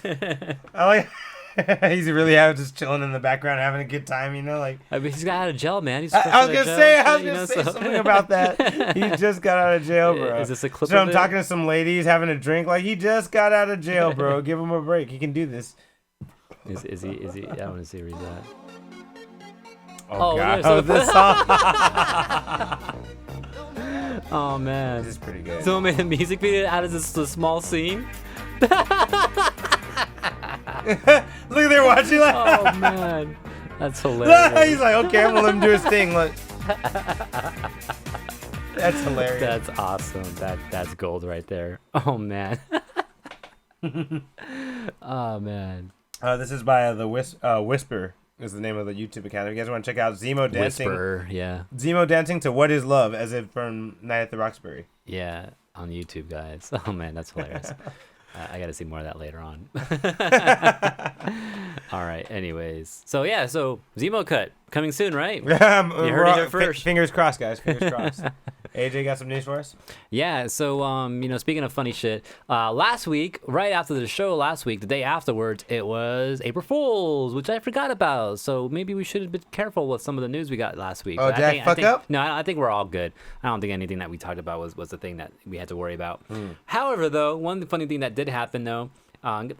Yeah. I like he's really just chilling in the background having a good time, like. I mean, he's got out of jail, man. He's I was gonna say something about that. He just got out of jail, bro. Is this a clip? So of I'm talking to some ladies having a drink, like he just got out of jail, bro. Give him a break. He can do this. Is he? I want to see where he's at. Oh God! This song. Oh man, this is pretty good. Someone made a music video out of this small scene. Look, they're watching like. Oh man, that's hilarious. He's like, okay, I'm gonna let him do his thing. Look. That's hilarious. That's awesome. That's gold right there. Oh man. Oh man. This is by the Whisper is the name of the YouTube account. If you guys want to check out Zemo dancing. Whisper, yeah. Zemo dancing to "What Is Love" as if from Night at the Roxbury. Yeah, on YouTube, guys. Oh man, that's hilarious. I got to see more of that later on. All right. Anyways, so ZEMO CUT coming soon, right? You heard it here first. Fingers crossed, guys. Fingers crossed. AJ got some news for us? Yeah. So speaking of funny shit, last week, right after the show last week, the day afterwards, it was April Fool's, which I forgot about. So maybe we should have been careful with some of the news we got last week. Oh, did I fuck up? No, I think we're all good. I don't think anything that we talked about was the thing that we had to worry about. However, though, one funny thing that did happen, though,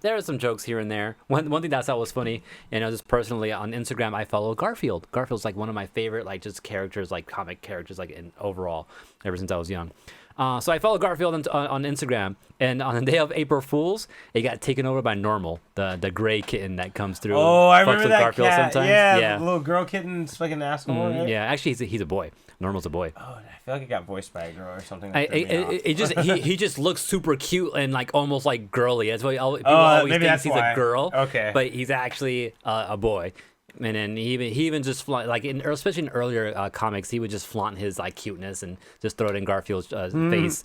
there are some jokes here and there. One thing that I thought was funny, and just personally on Instagram, I follow Garfield. Garfield's like one of my favorite, like just characters, like comic characters, like in overall, ever since I was young. So I follow Garfield on Instagram, and on the day of April Fool's, it got taken over by Normal, the gray kitten that comes through. Oh, I remember that Garfield cat. Sometimes. Yeah, the little girl kitten's fucking asshole. Right? Yeah, actually, he's a boy. Normal's a boy. Oh, I feel like it got voiced by a girl or something. He just looks super cute and like almost like girly. That's why people always think he's a girl. Okay, but he's actually a boy. And then he even just especially in earlier comics, he would just flaunt his like cuteness and just throw it in Garfield's face.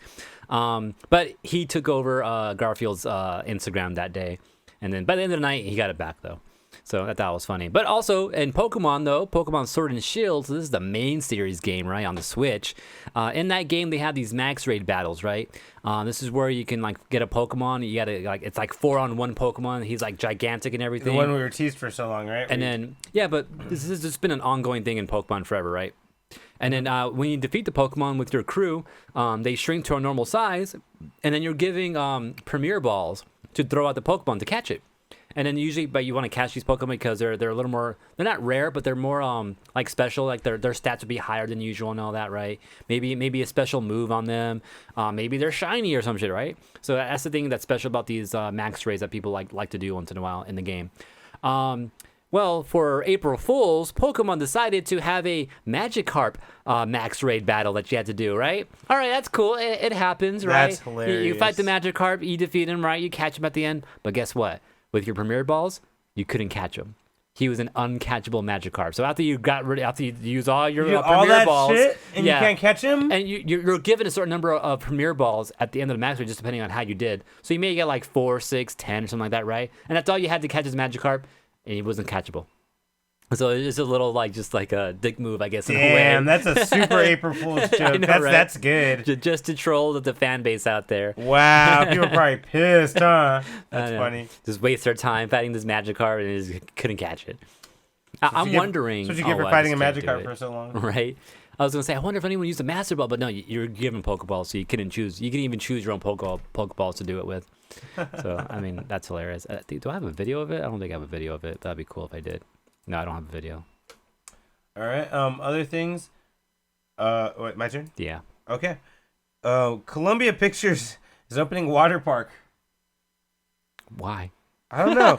But he took over Garfield's Instagram that day, and then by the end of the night, he got it back though. So I thought it was funny. But also in Pokemon though, Pokemon Sword and Shield. So this is the main series game, right, on the Switch. In that game, they have these max raid battles, right? This is where you can like get a Pokemon. You gotta it's like 4-on-1 Pokemon. He's like gigantic and everything. The one we were teased for so long, right? And then but this has just been an ongoing thing in Pokemon forever, right? And then when you defeat the Pokemon with your crew, they shrink to a normal size, and then you're giving Premier Balls to throw at the Pokemon to catch it. And then usually, but you want to catch these Pokemon because they're a little more, they're not rare, but they're more like special. Like their stats would be higher than usual and all that, right? Maybe a special move on them. Maybe they're shiny or some shit, right? So that's the thing that's special about these max raids that people like to do once in a while in the game. Well, for April Fool's, Pokemon decided to have a Magikarp max raid battle that you had to do, right? All right, that's cool. It happens, right? That's hilarious. You fight the Magikarp, you defeat him, right? You catch him at the end. But guess what? With your Premier Balls, you couldn't catch him. He was an uncatchable Magikarp. So after you use all your Premier Balls, shit, and you can't catch him, and you're given a certain number of Premier Balls at the end of the max raid, just depending on how you did. So you may get like 4, 6, 10, or something like that, right? And that's all you had to catch his Magikarp, and he wasn't catchable. So it's just a little just like a dick move, I guess. Damn, that's a super April Fool's joke. Know, that's good. Just to troll the fan base out there. Wow, people are probably pissed, huh? That's funny. Just waste their time fighting this Magikarp and just couldn't catch it. I'm wondering. That's what you get for fighting a Magikarp for so long, right? I was gonna say, I wonder if anyone used a Master Ball, but no, you're given Pokeballs, so you couldn't choose. You can even choose your own Pokeballs to do it with. So I mean, that's hilarious. Do I have a video of it? I don't think I have a video of it. That'd be cool if I did. No, I don't have a video. All right. Other things. Wait, my turn? Yeah. Okay. Columbia Pictures is opening water park. Why? I don't know.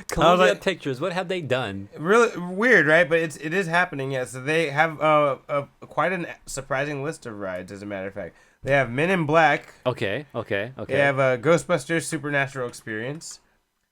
Columbia Pictures. What have they done? Really weird, right? But it is happening. Yeah. So they have quite a surprising list of rides. As a matter of fact, they have Men in Black. Okay. They have Ghostbusters Supernatural Experience.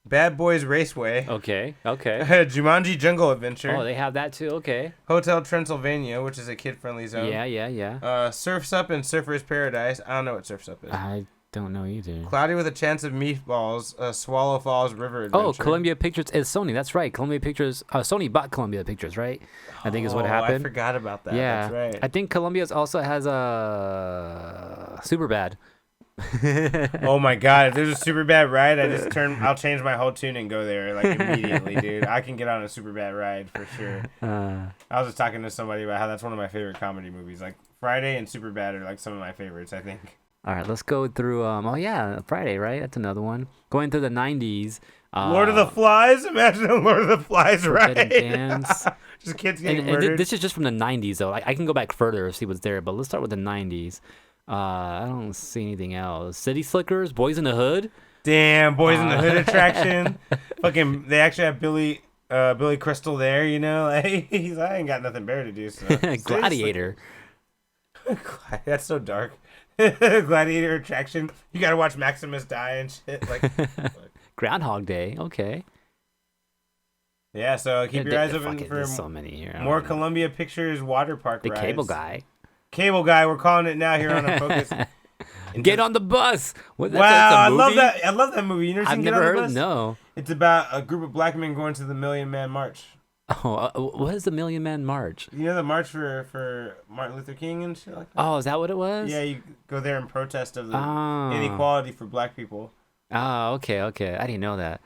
Bad Boys Raceway. Okay. Jumanji Jungle Adventure. Oh, they have that too. Okay. Hotel Transylvania, which is a kid-friendly zone. Yeah. Surf's Up and Surfer's Paradise. I don't know what Surf's Up is. I Don't know either. Cloudy with a Chance of Meatballs, Swallow Falls River Adventure. Oh, Columbia Pictures is Sony. That's right. Columbia Pictures. Sony bought Columbia Pictures, right? I think is what happened. I forgot about that. Yeah, That's right. I think Columbia's also has a Superbad. Oh my god, if there's a super bad ride, I'll change my whole tune and go there like immediately, dude. I can get on a super bad ride for sure. I was just talking to somebody about how that's one of my favorite comedy movies. Like Friday and Superbad are like some of my favorites, I think. All right, let's go through. Oh yeah, Friday, right? That's another one. Going through the '90s. Lord of the Flies. Imagine a Lord of the Flies ride. Dance. Just kids getting and murdered. this is just from the '90s, though. I can go back further to see what's there, but let's start with the '90s. I don't see anything else. City Slickers, Boys in the Hood. Damn, Boys in the Hood attraction. Fucking, they actually have Billy Crystal there. You know, like, I ain't got nothing better to do. So. Gladiator. That's so dark. Gladiator attraction. You gotta watch Maximus die and shit. Like Groundhog Day. Okay. Yeah, so keep your eyes open for so many here. more Columbia Pictures water park rides. Cable Guy. Cable Guy, we're calling it now here on Unfocused. Get on the bus. Wow, I love that. I love that movie. You never seen Get on the Bus? No. It's about a group of black men going to the Million Man March. Oh, what is the Million Man March? You know the march for Martin Luther King and shit like that? Oh, is that what it was? Yeah, you go there in protest of the inequality for black people. Oh, okay. I didn't know that.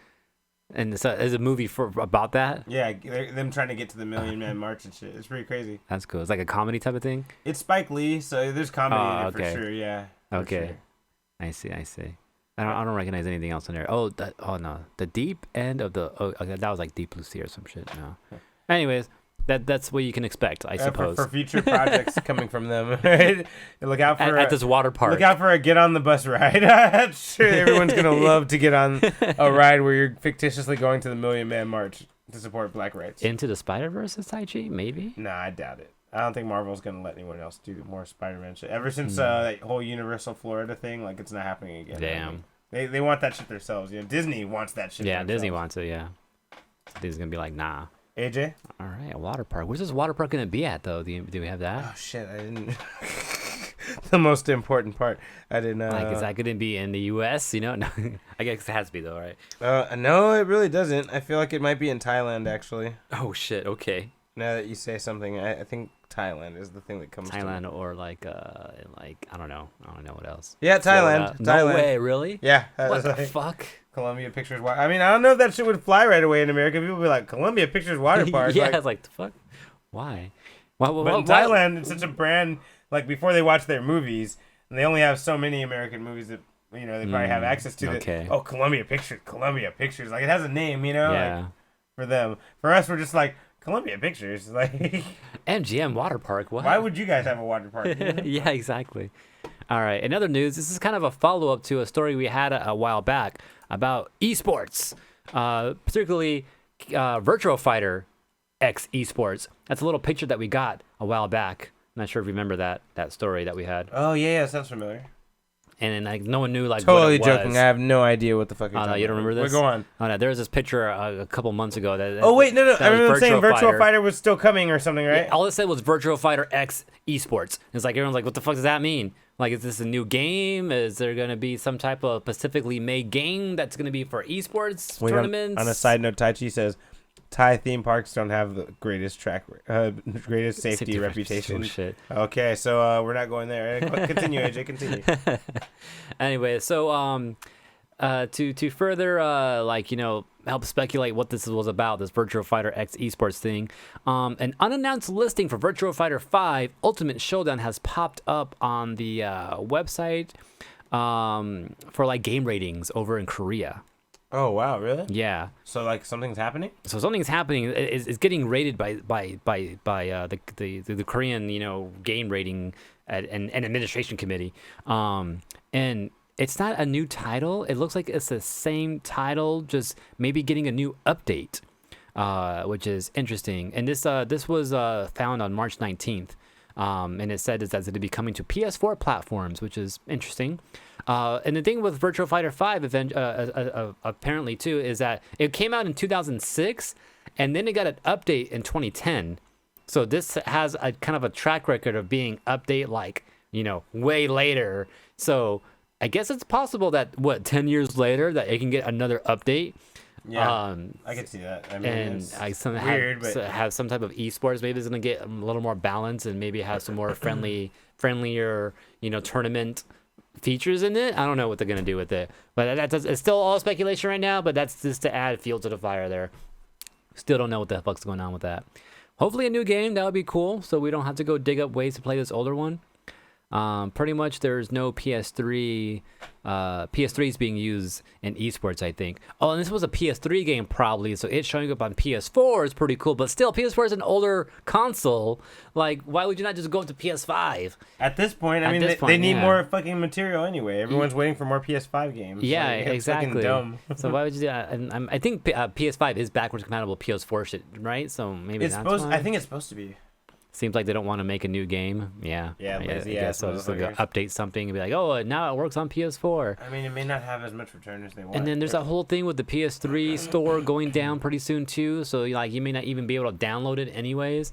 And so is a movie about that? Yeah, them trying to get to the Million Man March and shit. It's pretty crazy. That's cool. It's like a comedy type of thing? It's Spike Lee, so there's comedy in it for sure, yeah. Okay. Sure. I see. I don't recognize anything else in there. Oh no. The deep end of the okay, that was like Deep Blue Sea or some shit. No. Anyways, that's what you can expect, I suppose. For future projects coming from them, right? Look out for at this water park. Look out for a Get on the Bus ride. I'm sure everyone's gonna love to get on a ride where you're fictitiously going to the Million Man March to support black rights. Into the Spider-Verse is Tai Chi, maybe? Nah, I doubt it. I don't think Marvel's gonna let anyone else do more Spider-Man shit. Ever since that whole Universal Florida thing, like it's not happening again. Damn. They want that shit themselves. You know, Disney wants that shit. Yeah, themselves. Disney wants it. Yeah. Disney's gonna be like, nah. AJ. All right, a water park. Where's this water park gonna be at though? Do we have that? Oh shit, I didn't. The most important part, I didn't. Like, is that gonna be in the U.S.? You know, no. I guess it has to be though, right? No, it really doesn't. I feel like it might be in Thailand actually. Oh shit. Okay. Now that you say something, I think Thailand is the thing that comes. Thailand or like I don't know what else. Yeah, Thailand. No way, really? Yeah. What the fuck? Columbia Pictures water. I mean, I don't know if that shit would fly right away in America. People would be like, Columbia Pictures water park. Yeah, it's like the fuck. Why? But in Thailand, it's such a brand. Like before they watch their movies, and they only have so many American movies that they probably have access to. Okay. Oh, Columbia Pictures. Like it has a name, Yeah. Like, for them. For us, we're just like Columbia Pictures. Like MGM Water Park. What? Why would you guys have a water park? Yeah, exactly. All right. In other news, this is kind of a follow-up to a story we had a while back about esports, particularly Virtua Fighter X Esports. That's a little picture that we got a while back. I'm not sure if you remember that story that we had. Oh yeah, sounds familiar. And then like no one knew like totally what it was. joking. I have no idea what the fuck you're talking about. You don't remember this? Well, go on. Oh no, there was this picture a couple months ago that. Oh wait, no. I remember saying Virtua Fighter. Fighter was still coming or something, right? Yeah, all it said was Virtua Fighter X Esports. It's like everyone's like, what the fuck does that mean? Like, is this a new game? Is there gonna be some type of specifically made game that's gonna be for esports tournaments? On a side note, Tai Chi says Thai theme parks don't have the greatest greatest safety reputation. Oh, shit. Okay, so we're not going there. Continue, AJ. Continue. Anyway, so to further help speculate what this was about, this Virtua Fighter X Esports thing, an unannounced listing for Virtua Fighter 5 Ultimate Showdown has popped up on the website for like game ratings over in Korea. Oh wow, really? Yeah. So like something's happening? So something's happening. It's getting rated by the Korean game rating and administration committee. And it's not a new title. It looks like it's the same title, just maybe getting a new update, which is interesting. And this was found on March 19th. And it said that it'll be coming to PS4 platforms, which is interesting. And the thing with Virtua Fighter 5 apparently too is that it came out in 2006 and then it got an update in 2010. So this has a kind of a track record of being update way later. So I guess it's possible that 10 years later that it can get another update. Yeah, I can see that. I mean, And it's weird, but have some type of esports. Maybe it's gonna get a little more balance and maybe have some more friendlier, tournament features in it. I don't know what they're gonna do with it, but it's still all speculation right now. But that's just to add fuel to the fire there. Still don't know what the fuck's going on with that. Hopefully a new game, that would be cool, so we don't have to go dig up ways to play this older one. Pretty much there's no PS3. PS3 is being used in esports, I think. Oh, and this was a PS3 game probably, so it's showing up on PS4 is pretty cool. But still, PS4 is an older console. Like, why would you not just go to PS5? At this point, they need more fucking material anyway. Everyone's waiting for more PS5 games. Yeah, like, it's exactly. fucking dumb. So why would you do that? And I think PS5 is backwards compatible PS4 shit, right? So maybe it's that's supposed. why. I think it's supposed to be. Seems like they don't want to make a new game. Yeah. Yeah, I lazy guess ass so. Just like motherfuckers. update something and be like, oh, now it works on PS4. I mean, it may not have as much return as they want. And then there's that whole thing with the PS3 store going down pretty soon too. So you may not even be able to download it anyways.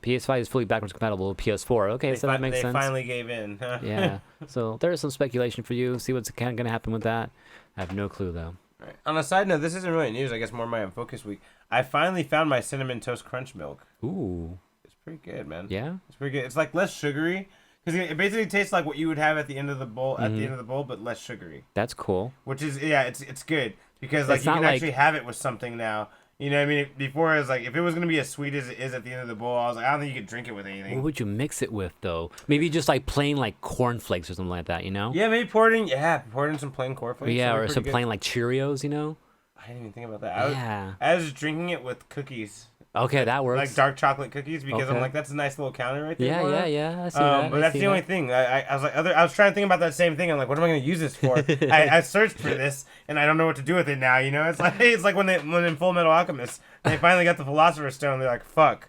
PS5 is fully backwards compatible with PS4. Okay, so that makes sense. They finally gave in. Yeah. So there's some speculation for you. See what's kind of gonna happen with that. I have no clue though. Right. On a side note, this isn't really news. I guess more my Unfocused week. I finally found my cinnamon toast crunch milk. Ooh. Pretty good, man. Yeah, it's pretty good. It's like less sugary because it basically tastes like what you would have at the end of the bowl, but less sugary. That's cool. Which is it's good because like you can actually have it with something now. You know what I mean? Before it was like if it was gonna be as sweet as it is at the end of the bowl, I was like I don't think you could drink it with anything. What would you mix it with though? Maybe just like plain like cornflakes or something like that. Yeah, maybe pour it in some plain cornflakes. Yeah, or some plain like Cheerios. I didn't even think about that. I was just drinking it with cookies. Okay, that works. Like dark chocolate cookies because I'm like, that's a nice little counter right there. Yeah. I see that. But that's the only thing. I was like, I was trying to think about that same thing. I'm like, what am I going to use this for? I searched for this and I don't know what to do with it now. It's like when in Full Metal Alchemist they finally got the Philosopher's Stone. They're like, fuck,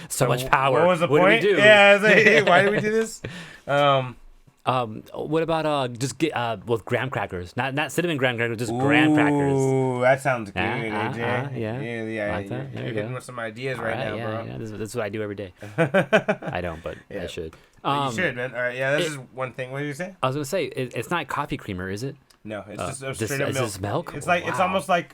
so much power. What was the point? What do we do? Yeah, I was like, hey, why did we do this? What about just get with graham crackers? Not cinnamon graham crackers, just graham crackers. Ooh, that sounds good, AJ. Yeah. Like that. You're getting with some ideas right now, bro. Yeah, this is what I do every day. I don't, but I should. You should, man. All right, yeah, this is one thing. What did you say? I was gonna say it's not coffee creamer, is it? No, it's just a straight up milk. Is this milk? It's like it's almost like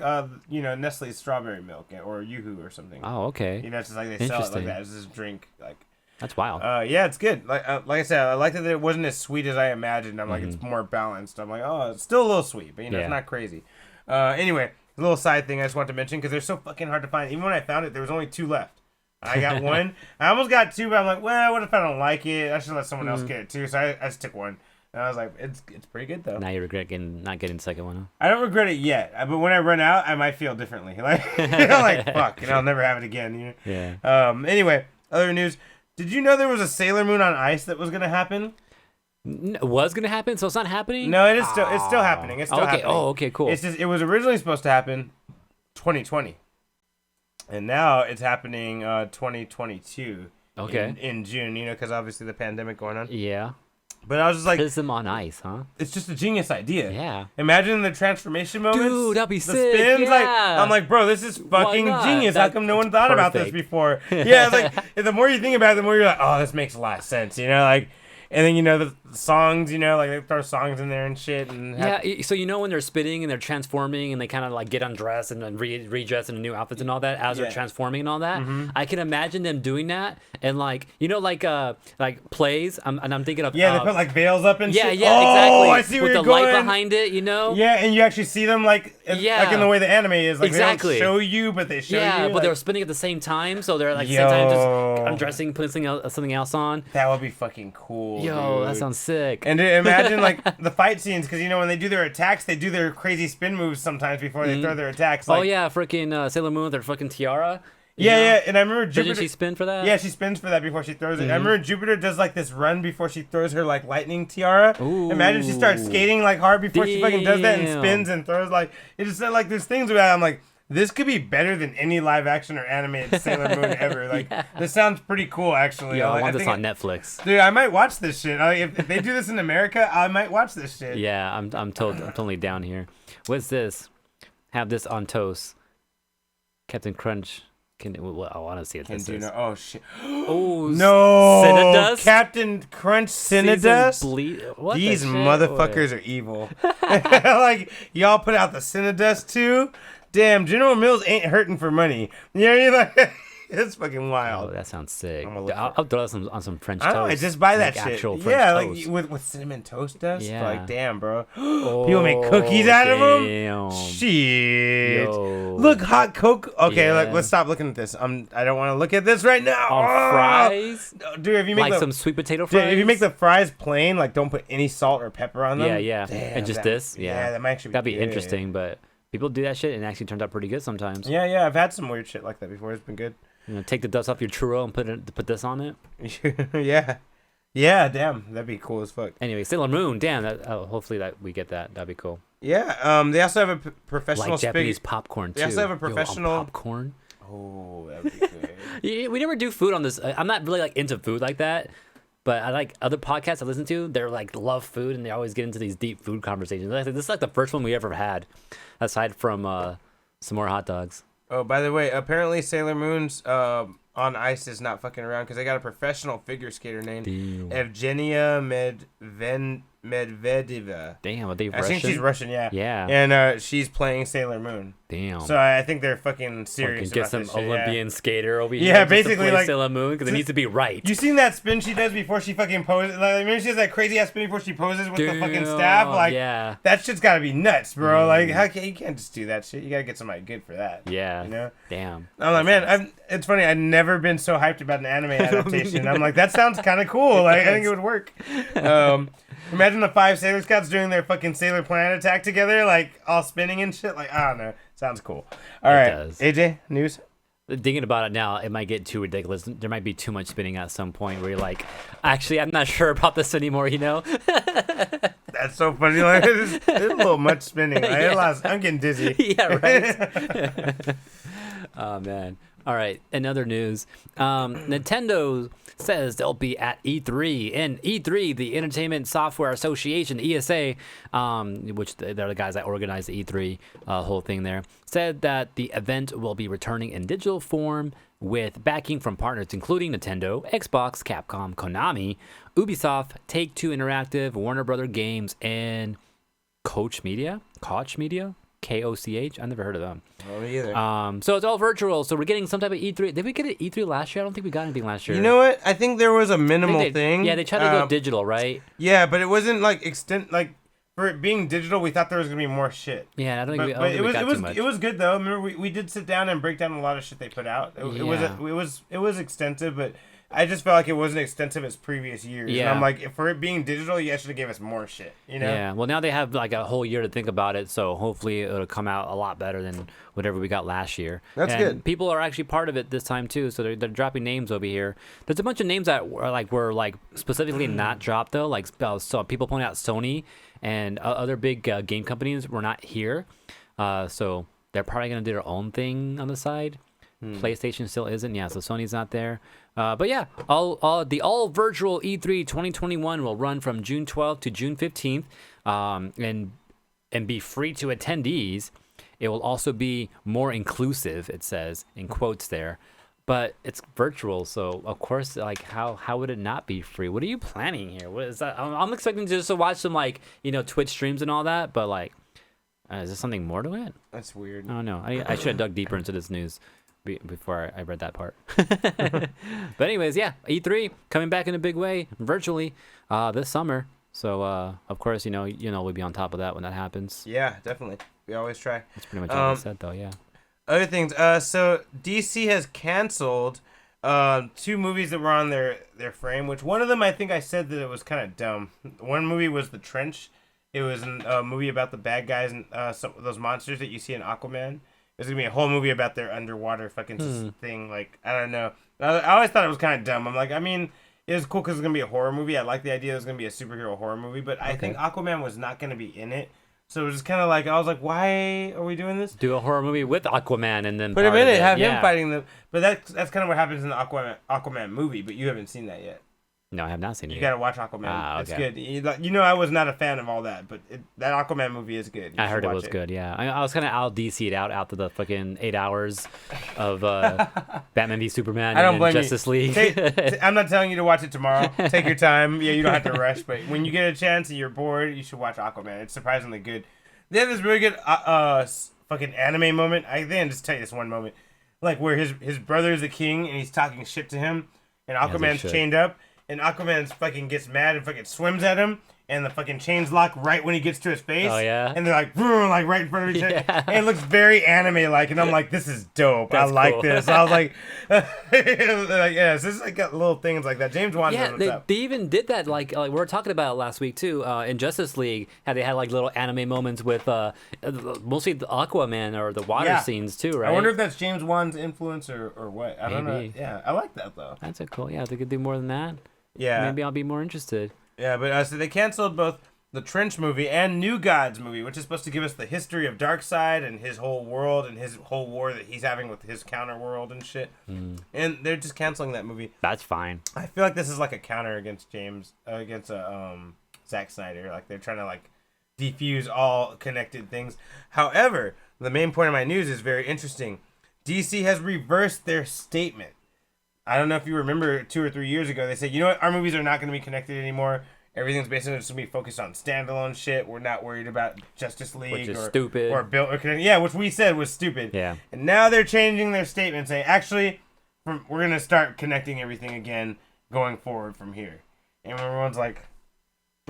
Nestle's strawberry milk or Yoo-Hoo or something. Oh, okay. It's just like they sell it like that. It's this drink like. That's wild. Yeah, it's good. Like I said, I liked that it wasn't as sweet as I imagined. I'm like, it's more balanced. I'm like, oh, it's still a little sweet, but it's not crazy. Anyway, a little side thing I just want to mention because they're so fucking hard to find. Even when I found it, there was only 2 left. I got one. I almost got 2, but I'm like, well, what if I don't like it? I should let someone else get it too. So I just took one. And I was like, it's pretty good though. Now you regret not getting the second one, huh? I don't regret it yet, but when I run out, I might feel differently. Like, like fuck, I'll never have it again. Yeah. Anyway, other news. Did you know there was a Sailor Moon on ice that was gonna happen? Was gonna happen, so it's not happening. No, it's still happening. It's still happening. Oh, okay, cool. It's just it was originally supposed to happen 2020, and now it's happening 2022. Okay. In June, because obviously the pandemic going on. Yeah. But I was just like, Prism on ice, huh? It's just a genius idea. Yeah. Imagine the transformation moments. Dude, that'd be the sick. Spins, yeah. Like, I'm like, bro, this is fucking genius. How come no one thought about this before? Yeah, it's like the more you think about it, the more you're like, oh, this makes a lot of sense. Like, and then the songs, like they throw songs in there and shit. And so when they're spinning and they're transforming and they kind of like get undressed and then redressed into new outfits and all that as they're transforming and all that, I can imagine them doing that and like plays. I'm thinking of they put like veils up and shit. Yeah, exactly. I see where with you're the going. light behind it, Yeah, and you actually see them like in the way the anime is. Like, exactly. They don't show you, but they show you. Yeah, but like, they're spinning at the same time, so they're like at the same time just undressing, putting something else on. That would be fucking cool. Yo, dude. that sounds sick. And imagine like the fight scenes, because when they do their attacks, they do their crazy spin moves sometimes before they throw their attacks. Like, freaking Sailor Moon with her fucking tiara. Yeah, and I remember Jupiter. Didn't she spin for that? Yeah, she spins for that before she throws it. I remember Jupiter does like this run before she throws her like lightning tiara. Ooh. Imagine she starts skating like hard before she fucking does that and spins and throws like it just said like there's things about it. I'm like, this could be better than any live action or animated Sailor Moon ever. Like this sounds pretty cool actually. Yeah, I want this on Netflix. Dude, I might watch this shit. If they do this in America, I might watch this shit. Yeah, I'm totally down here. What's this? Have this on toast. Captain Crunch. Well, I want to see what this is. Oh shit! Oh No, Cinedust? Captain Crunch Cinedust. These the shit? motherfuckers are evil. Like y'all put out the Cinedust too. Damn, General Mills ain't hurting for money. You know what I mean? Like, it's fucking Oh, wild. that sounds sick. I'm gonna look I'll throw that on some French toast. I don't know, just buy that like shit. Actual French Yeah, toast. like with cinnamon toast dust. Yeah. Like, damn, bro. People make cookies out of them. Shit. Yo. Look, hot Coke. Okay, Yeah. let's stop looking at this. I don't want to look at this right now. On fries? Dude, if you make Like some sweet potato fries? Dude, if you make the fries plain, like don't put any salt or pepper on them. Yeah. Damn, And just that- this? Yeah. that might actually That'd be good. interesting, but people do that shit and it actually turns out pretty good sometimes. Yeah, I've had some weird shit like that before. It's been good. You know, take the dust off your churro and put this on it. Yeah, damn, that'd be cool as fuck. Anyway, Sailor Moon, damn. Hopefully that we get that. That'd be cool. Yeah, they also have a professional Like Japanese popcorn too. They also have a Yo, on professional- popcorn. Oh, that'd be good. Yeah, we never do food on this. I'm not really like into food like that, but I like other podcasts I listen to. They're like love food and they always get into these deep food conversations. This is like the first one we ever had, aside from some more hot dogs. Oh, by the way, apparently Sailor Moon's on ice is not fucking around because they got a professional figure skater named Evgenia Medvedeva. Damn, are they I Russian? think she's Russian, yeah. Yeah. And she's playing Sailor Moon. Damn. So I think they're fucking serious Get about some this shit, Olympian skater over here. Yeah, just to basically, play like- Sailor Moon because it needs to be right. You seen that spin she does before she fucking poses? Like, maybe she does that crazy ass spin before she poses with the fucking staff. Damn, Like, yeah. that shit's gotta be nuts, bro. Like, you can't just do that shit. You gotta get somebody good for that. Yeah. You know? Damn. I'm like, man, it's funny. I've never been so hyped about an anime adaptation. I'm like, that sounds kind of cool. Like, I think it would work. Imagine the 5 Sailor Scouts doing their fucking Sailor Planet attack together, like all spinning and shit. Like, I don't know. Sounds cool. All right, does. AJ, news. Thinking about it now, it might get too ridiculous. There might be too much spinning at some point where you're like, actually, I'm not sure about this anymore, you know? That's so funny. Like, it's a little much spinning. Like, I'm getting dizzy. Yeah, right. Oh, man. All right, in other news, Nintendo says they'll be at E3. And E3, the Entertainment Software Association, ESA, which they're the guys that organize the E3 whole thing there, said that the event will be returning in digital form with backing from partners including Nintendo, Xbox, Capcom, Konami, Ubisoft, Take-Two Interactive, Warner Brother Games, and Koch Media? Koch? I never heard of them. Oh, me either. So it's all virtual. So we're getting some type of E3. Did we get an E3 last year? I don't think we got anything last year. You know what? I think there was a minimal thing. Yeah, they tried to go digital, right? Yeah, but it wasn't like for it being digital. We thought there was gonna be more shit. Yeah, I don't think But we got too much. it was good though. Remember we did sit down and break down a lot of shit they put out. It was extensive, but I just felt like it wasn't extensive as previous years. Yeah. And I'm like, for it being digital, you actually gave us more shit. You know? Yeah. Well, now they have like a whole year to think about it, so hopefully it'll come out a lot better than whatever we got last year. That's and good. People are actually part of it this time too, so they're dropping names over here. There's a bunch of names that were specifically not dropped though. Like so people pointing out Sony and other big game companies were not here, so they're probably gonna do their own thing on the side. PlayStation still isn't. Yeah, so Sony's not there. But yeah, all virtual E3 2021 will run from June 12th to June 15th, and be free to attendees. It will also be more inclusive, it says in quotes there, but it's virtual, so of course, like how would it not be free? What are you planning here? What is that? I'm expecting just to watch some Twitch streams and all that, but is there something more to it? That's weird. I don't know. I should have dug deeper into this news before I read that part. But anyways, yeah, E3 coming back in a big way virtually this summer. So of course, we'll be on top of that when that happens. Yeah, definitely. We always try. That's pretty much all I said, though. Yeah. Other things. So DC has canceled 2 movies that were on their frame. Which one of them I think I said that it was kind of dumb. One movie was The Trench. It was a movie about the bad guys and some of those monsters that you see in Aquaman. There's gonna be a whole movie about their underwater fucking thing. Like, I don't know. I always thought it was kind of dumb. I'm like, I mean, it was cool because it's gonna be a horror movie. I like the idea it was gonna be a superhero horror movie, but I think Aquaman was not gonna be in it. So it was just kind of like, I was like, why are we doing this? Do a horror movie with Aquaman and then Put him in it. Have yeah. him fighting them. But that's kind of what happens in the Aquaman movie. But you haven't seen that yet. No, I have not seen it. You yet. gotta watch Aquaman. Ah, It's okay. good. You know, I was not a fan of all that, but that Aquaman movie is good. You I should heard it watch was good. Yeah, I was kind of out DC'd out after the fucking 8 hours of Batman v Superman I don't and blame Justice you. League. I'm not telling you to watch it tomorrow. Take your time. Yeah, you don't have to rush, but when you get a chance and you're bored, you should watch Aquaman. It's surprisingly good. They have this really good fucking anime moment. I think I'll just tell you this one moment, like where his brother is the king and he's talking shit to him, and Aquaman's chained up, and Aquaman fucking gets mad and fucking swims at him, and the fucking chains lock right when he gets to his face. Oh, yeah? And they're like, "Vroom," like right in front of each other. Yeah. And it looks very anime-like, and I'm like, this is dope. That's I like cool. this. I was like, like, yeah, so this is like got little things like that. James Wan knows Yeah, what's up. they even did that like we were talking about it last week too in Justice League. How they had like little anime moments with mostly the Aquaman or the water Yeah. scenes too, right? I wonder if that's James Wan's influence or what. I don't know. Maybe. Yeah, I like that though. That's a cool. Yeah, if they could do more than that. Yeah. Maybe I'll be more interested. Yeah, but so they canceled both the Trench movie and New Gods movie, which is supposed to give us the history of Darkseid and his whole world and his whole war that he's having with his counter world and shit. And they're just canceling that movie. That's fine. I feel like this is like a counter against Zack Snyder. Like they're trying to like defuse all connected things. However, the main point of my news is very interesting. DC has reversed their statement. I don't know if you remember 2 or 3 years ago, they said, you know what, our movies are not going to be connected anymore. Everything's basically just going to be focused on standalone shit. We're not worried about Justice League Which is or stupid. or Bill or yeah, which we said was stupid. Yeah. And now they're changing their statement, saying actually, we're going to start connecting everything again going forward from here. And everyone's like,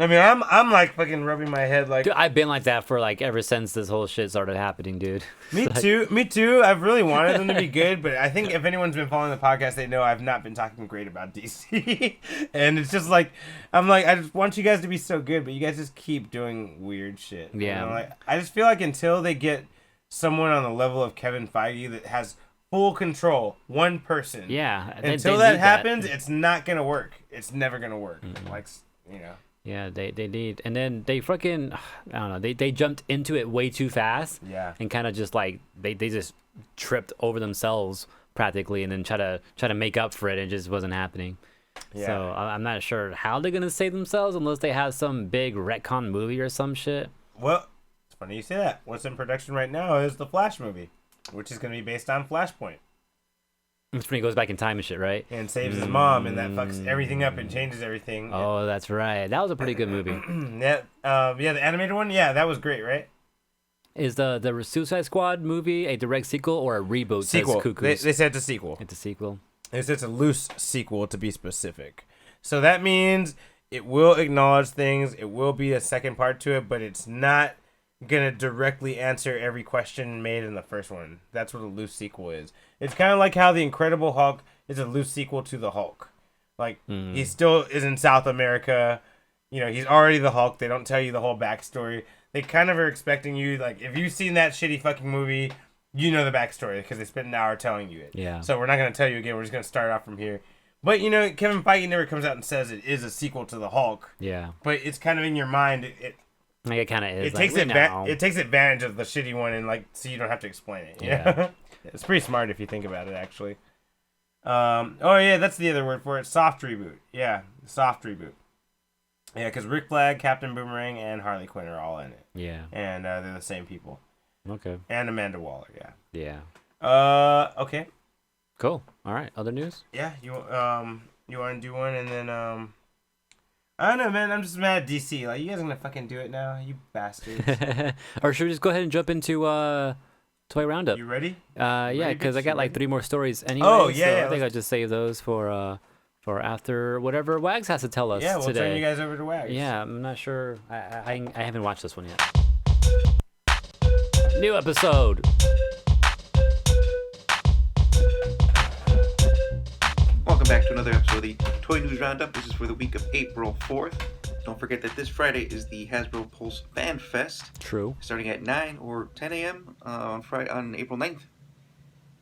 I mean, I'm like fucking rubbing my head like. Dude, I've been like that for like ever since this whole shit started happening, dude. Me too. I've really wanted them to be good, but I think if anyone's been following the podcast, they know I've not been talking great about DC. And it's just like, I'm like, I just want you guys to be so good, but you guys just keep doing weird shit. Yeah. You know, like, I just feel like until they get someone on the level of Kevin Feige that has full control, one person. Yeah. Until they that need happens, it's not gonna work. It's never gonna work. Like, you know. Yeah, they need, and then they fucking, I don't know, they jumped into it way too fast. Yeah. And kind of just like they just tripped over themselves practically, and then try to make up for it. And it just wasn't happening. Yeah. So I'm not sure how they're gonna save themselves unless they have some big retcon movie or some shit. Well, it's funny you say that. What's in production right now is the Flash movie, which is gonna be based on Flashpoint. It's when he goes back in time and shit, right? And saves his mom, and that fucks everything up and changes everything. Oh, that's right. That was a pretty good movie. Yeah, the animated one. Yeah, that was great, right? Is the Suicide Squad movie a direct sequel or a reboot? Sequel. Says Cuckoos? They said it's a sequel. It's a sequel. They said it's a loose sequel to be specific. So that means it will acknowledge things. It will be a second part to it, but it's not gonna directly answer every question made in the first one. That's what a loose sequel is. It's kind of like how the Incredible Hulk is a loose sequel to the Hulk. Like he still is in South America. You know, he's already the Hulk. They don't tell you the whole backstory. They kind of are expecting you, like, if you've seen that shitty fucking movie, you know the backstory because they spent an hour telling you it. Yeah. So we're not gonna tell you again. We're just gonna start off from here. But you know, Kevin Feige never comes out and says it is a sequel to the Hulk. Yeah. But it's kind of in your mind. Like it kind of is. It like, takes we know. it takes advantage of the shitty one, and like, so you don't have to explain it. You Yeah. know? It's pretty smart if you think about it, actually. Oh yeah, that's the other word for it. Soft reboot. Yeah, soft reboot. Yeah, because Rick Flag, Captain Boomerang, and Harley Quinn are all in it, Yeah. and they're the same people. Okay. And Amanda Waller. Yeah. Yeah. Okay. Cool. All right. Other news? Yeah. You want to do one, and then I don't know, man. I'm just mad at DC. Like, you guys are gonna fucking do it now, you bastards. Or should we just go ahead and jump into Toy Roundup? You ready? Yeah, Ready, because I bitch? got You like ready? 3 more stories anyway. Oh, yeah, so yeah, I think I'll just save those for after whatever Wags has to tell us Yeah, we'll today. turn you guys over to Wags. Yeah, I'm not sure. I haven't watched this one yet. New episode. Welcome back to another episode of the Toy News Roundup. This is for the week of April 4th. Don't forget that this Friday is the Hasbro Pulse Fan Fest, True. starting at 9 or 10 a.m. On April 9th.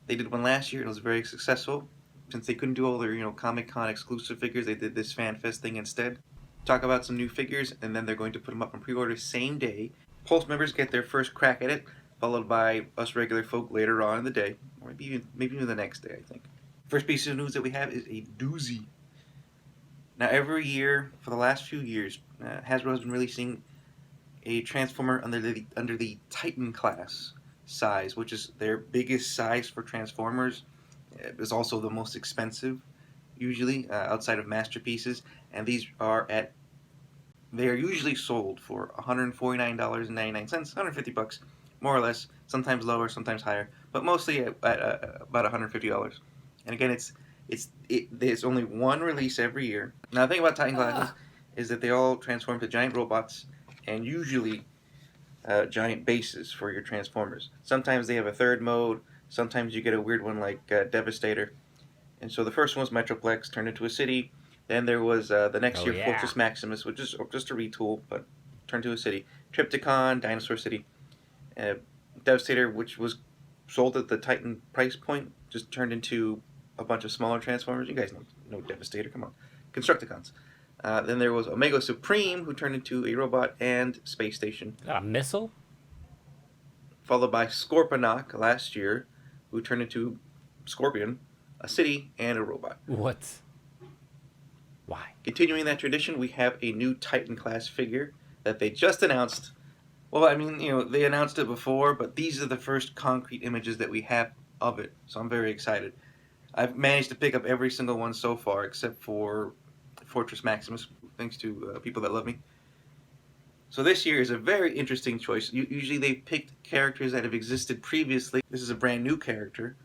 They did one last year. It was very successful. Since they couldn't do all their Comic-Con exclusive figures, they did this Fan Fest thing instead. Talk about some new figures, and then they're going to put them up on pre-order same day. Pulse members get their first crack at it, followed by us regular folk later on in the day, or maybe even the next day, I think. First piece of news that we have is a doozy. Now, every year for the last few years, Hasbro has been releasing a Transformer under the Titan class size, which is their biggest size for Transformers. It is also the most expensive, usually outside of masterpieces, and they are usually sold for $149.99, $150, more or less. Sometimes lower, sometimes higher, but mostly at about $150. And again, there's only one release every year. Now, the thing about Titan classes is that they all transform to giant robots, and usually giant bases for your Transformers. Sometimes they have a third mode. Sometimes you get a weird one like Devastator. And so the first one was Metroplex, turned into a city. Then there was the next year Fortress Maximus, which is just a retool, but turned to a city. Trypticon, Dinosaur City. Devastator, which was sold at the Titan price point, just turned into a bunch of smaller Transformers. You guys know Devastator, come on. Constructicons. Then there was Omega Supreme, who turned into a robot and space station. A missile? Followed by Scorponok last year, who turned into Scorpion, a city, and a robot. What? Why? Continuing that tradition, we have a new Titan class figure that they just announced. Well, I mean, they announced it before, but these are the first concrete images that we have of it, so I'm very excited. I've managed to pick up every single one so far, except for Fortress Maximus, thanks to people that love me. So this year is a very interesting choice. Usually they've picked characters that have existed previously. This is a brand new character,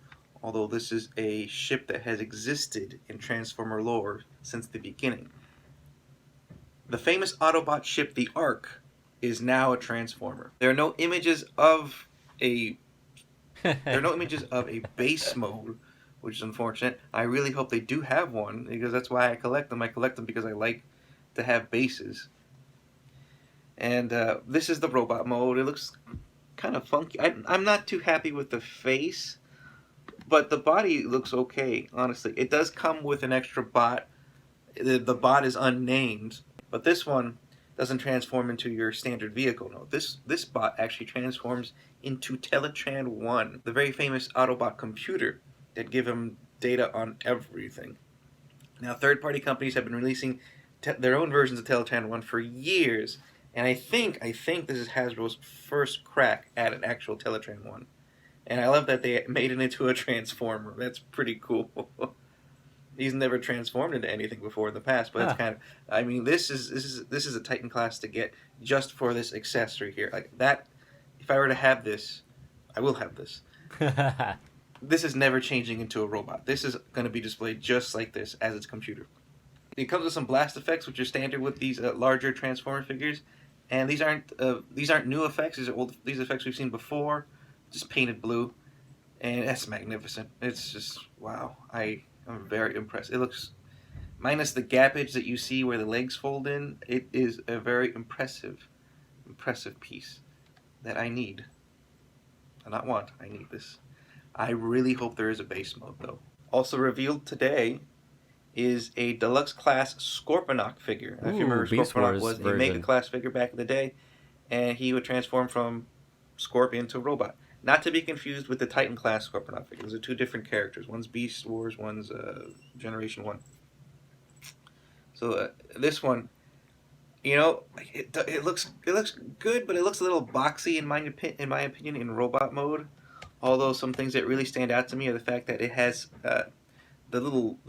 although this is a ship that has existed in Transformer lore since the beginning. The famous Autobot ship, the Ark, is now a Transformer. There are no images of a base mode, which is unfortunate. I really hope they do have one, because that's why I collect them. I collect them because I like to have bases. And this is the robot mode. It looks kind of funky. I'm not too happy with the face, but the body looks okay, honestly. It does come with an extra bot. The bot is unnamed, but this one doesn't transform into your standard vehicle. No, this bot actually transforms into Teletran 1, the very famous Autobot computer that give him data on everything. Now, third-party companies have been releasing their own versions of Teletran 1 for years, and I think this is Hasbro's first crack at an actual Teletran 1. And I love that they made it into a Transformer. That's pretty cool. He's never transformed into anything before in the past, but it's kind of, I mean, this is a Titan class to get just for this accessory here. Like that, if I were to have this, I will have this. This is never changing into a robot. This is going to be displayed just like this as its computer. It comes with some blast effects, which are standard with these larger Transformer figures, and these aren't new effects. These effects we've seen before, just painted blue, and that's magnificent. It's just wow. I'm very impressed. It looks, minus the gappage that you see where the legs fold in, it is a very impressive piece that I need. Not want. I need this. I really hope there is a base mode, though. Also revealed today is a deluxe class Scorponok figure. If you remember, Scorponok was a mega class figure back in the day, and he would transform from Scorpion to robot. Not to be confused with the Titan class Scorponok figure. Those are two different characters. One's Beast Wars, one's Generation 1. So this one, it looks good, but it looks a little boxy in my opinion in robot mode. Although some things that really stand out to me are the fact that it has the little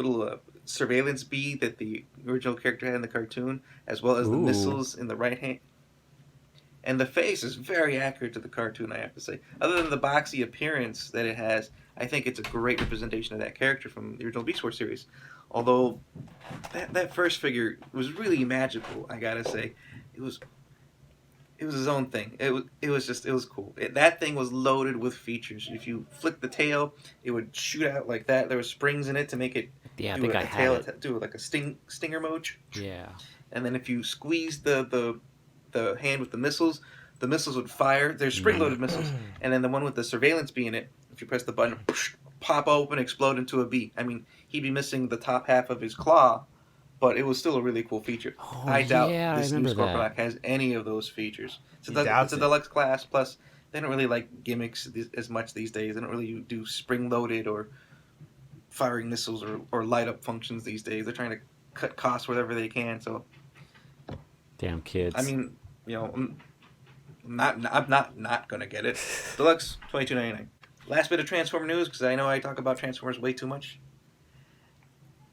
surveillance bee that the original character had in the cartoon, as well as the missiles in the right hand. And the face is very accurate to the cartoon, I have to say. Other than the boxy appearance that it has, I think it's a great representation of that character from the original Beast Wars series. Although that first figure was really magical, I gotta say. It was his own thing. It was cool. That thing was loaded with features. If you flick the tail, it would shoot out like that. There were springs in it to make it do like a stinger mode. Yeah. And then if you squeeze the hand with the missiles would fire. There's spring-loaded missiles. And then the one with the surveillance bee in it, if you press the button, pop open, explode into a bee. I mean, he'd be missing the top half of his claw, but it was still a really cool feature. I doubt this new Scorponok has any of those features. It's a deluxe class, plus they don't really like gimmicks as much these days. They don't really do spring-loaded or firing missiles or light-up functions these days. They're trying to cut costs whatever they can. So Damn kids. I mean, you know, I'm not gonna get it. Deluxe, $22.99. Last bit of Transformer news, because I know I talk about Transformers way too much.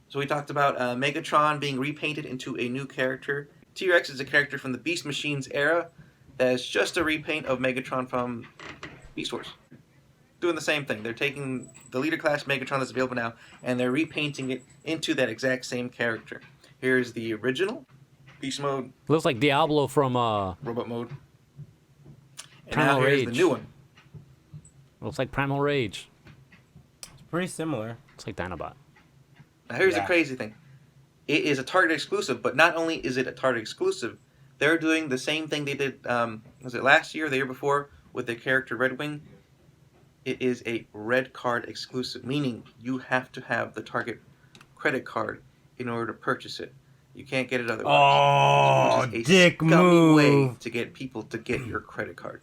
So we talked about Megatron being repainted into a new character. T-Rex is a character from the Beast Machines era that is just a repaint of Megatron from Beast Wars. Doing the same thing. They're taking the leader class Megatron that's available now, and they're repainting it into that exact same character. Here's the original Beast Mode, looks like Diablo from Robot Mode. And Primal now here's the Rage. new one. Looks like Primal Rage. It's pretty similar. Looks like Dinobot. Now here's the Yeah. crazy thing. It is a Target exclusive, but not only is it a Target exclusive, they're doing the same thing they did, was it last year or the year before, with their character Red Wing? It is a red card exclusive, meaning you have to have the Target credit card in order to purchase it. You can't get it otherwise. Oh, which is a dick scummy way move. to get people to get your credit card.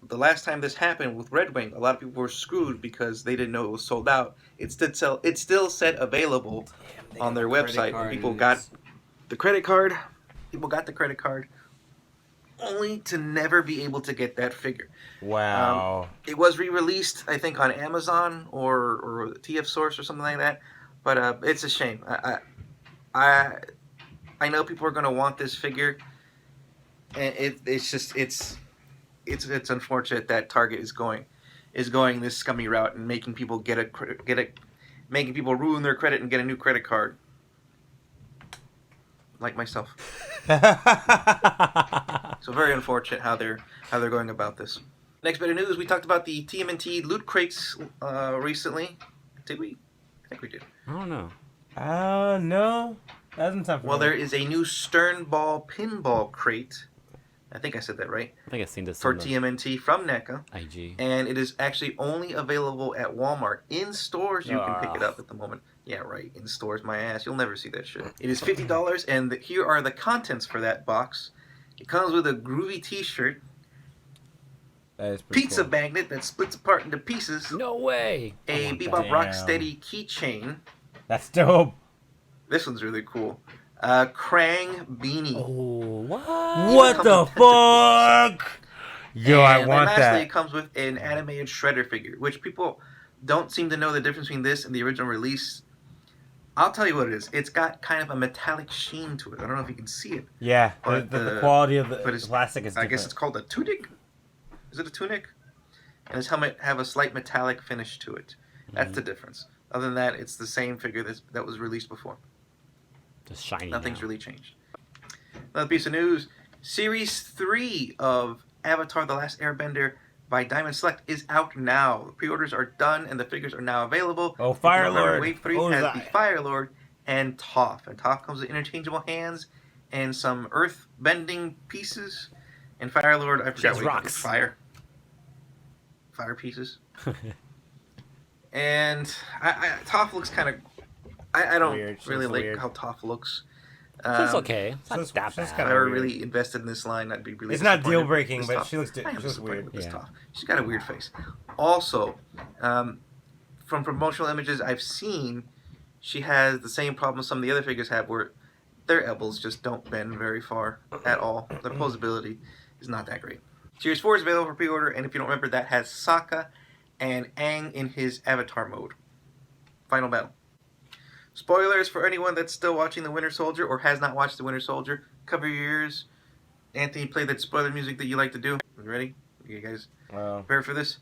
The last time this happened with Red Wing, a lot of people were screwed because they didn't know it was sold out. It still said available on their website. And people got the credit card. People got the credit card, only to never be able to get that figure. Wow. It was re-released, I think, on Amazon or TF Source or something like that. But it's a shame. I know people are going to want this figure, and it's unfortunate that Target is going this scummy route and making people making people ruin their credit and get a new credit card, like myself. So very unfortunate how they're going about this. Next bit of news: we talked about the TMNT loot crates recently. Did we? I think we did. I don't know. No. That doesn't sound Well, familiar. there is a new Stern Ball pinball crate. I think I said that right. I think I've seen this For on the TMNT from NECA. IG. And it is actually only available at Walmart. In stores, you can pick it up at the moment. Yeah, right. In stores, my ass. You'll never see that shit. It is $50, and here are the contents for that box. It comes with a groovy t-shirt, That is pretty pizza cool. magnet that splits apart into pieces, No way. a I want Bebop that. Rocksteady keychain. That's dope. This one's really cool. Krang beanie. Oh, what? What the fuck? Yo, I And want then lastly, that. it comes with an animated Shredder figure, which people don't seem to know the difference between this and the original release. I'll tell you what it is. It's got kind of a metallic sheen to it. I don't know if you can see it. Yeah, But the quality of the but it's- plastic is I different. guess it's called a tunic. Is it a tunic? And his helmet have a slight metallic finish to it. That's the difference. Other than that, it's the same figure that was released before. Just shiny. Nothing's now. really changed. Another piece of news. Series 3 of Avatar The Last Airbender by Diamond Select is out now. The pre-orders are done and the figures are now available. Oh, If you Fire don't remember, Lord. Wave 3 Ozai. has the Fire Lord and Toph. And Toph comes with interchangeable hands and some earth-bending pieces. And Fire Lord, I forgot has what he called it. rocks. Fire pieces. And Toph looks kind of... I don't Weird. She really looks like weird. how Toph looks. It's okay. It's not She's- that she's bad. If kinda I were weird. really invested in this line, I'd be really It's not disappointed deal-breaking, with but this she looks Toph. I am she looks disappointed weird. with this Yeah. Toph. She's got a weird face. Also, from promotional images I've seen, she has the same problem some of the other figures have, where their elbows just don't bend very far at all. Their posability is not that great. Series 4 is available for pre-order, and if you don't remember, that has Sokka and Aang in his Avatar mode. Final battle. Spoilers for anyone that's still watching The Winter Soldier or has not watched The Winter Soldier. Cover your ears. Anthony, play that spoiler music that you like to do. You ready? You guys prepare for this?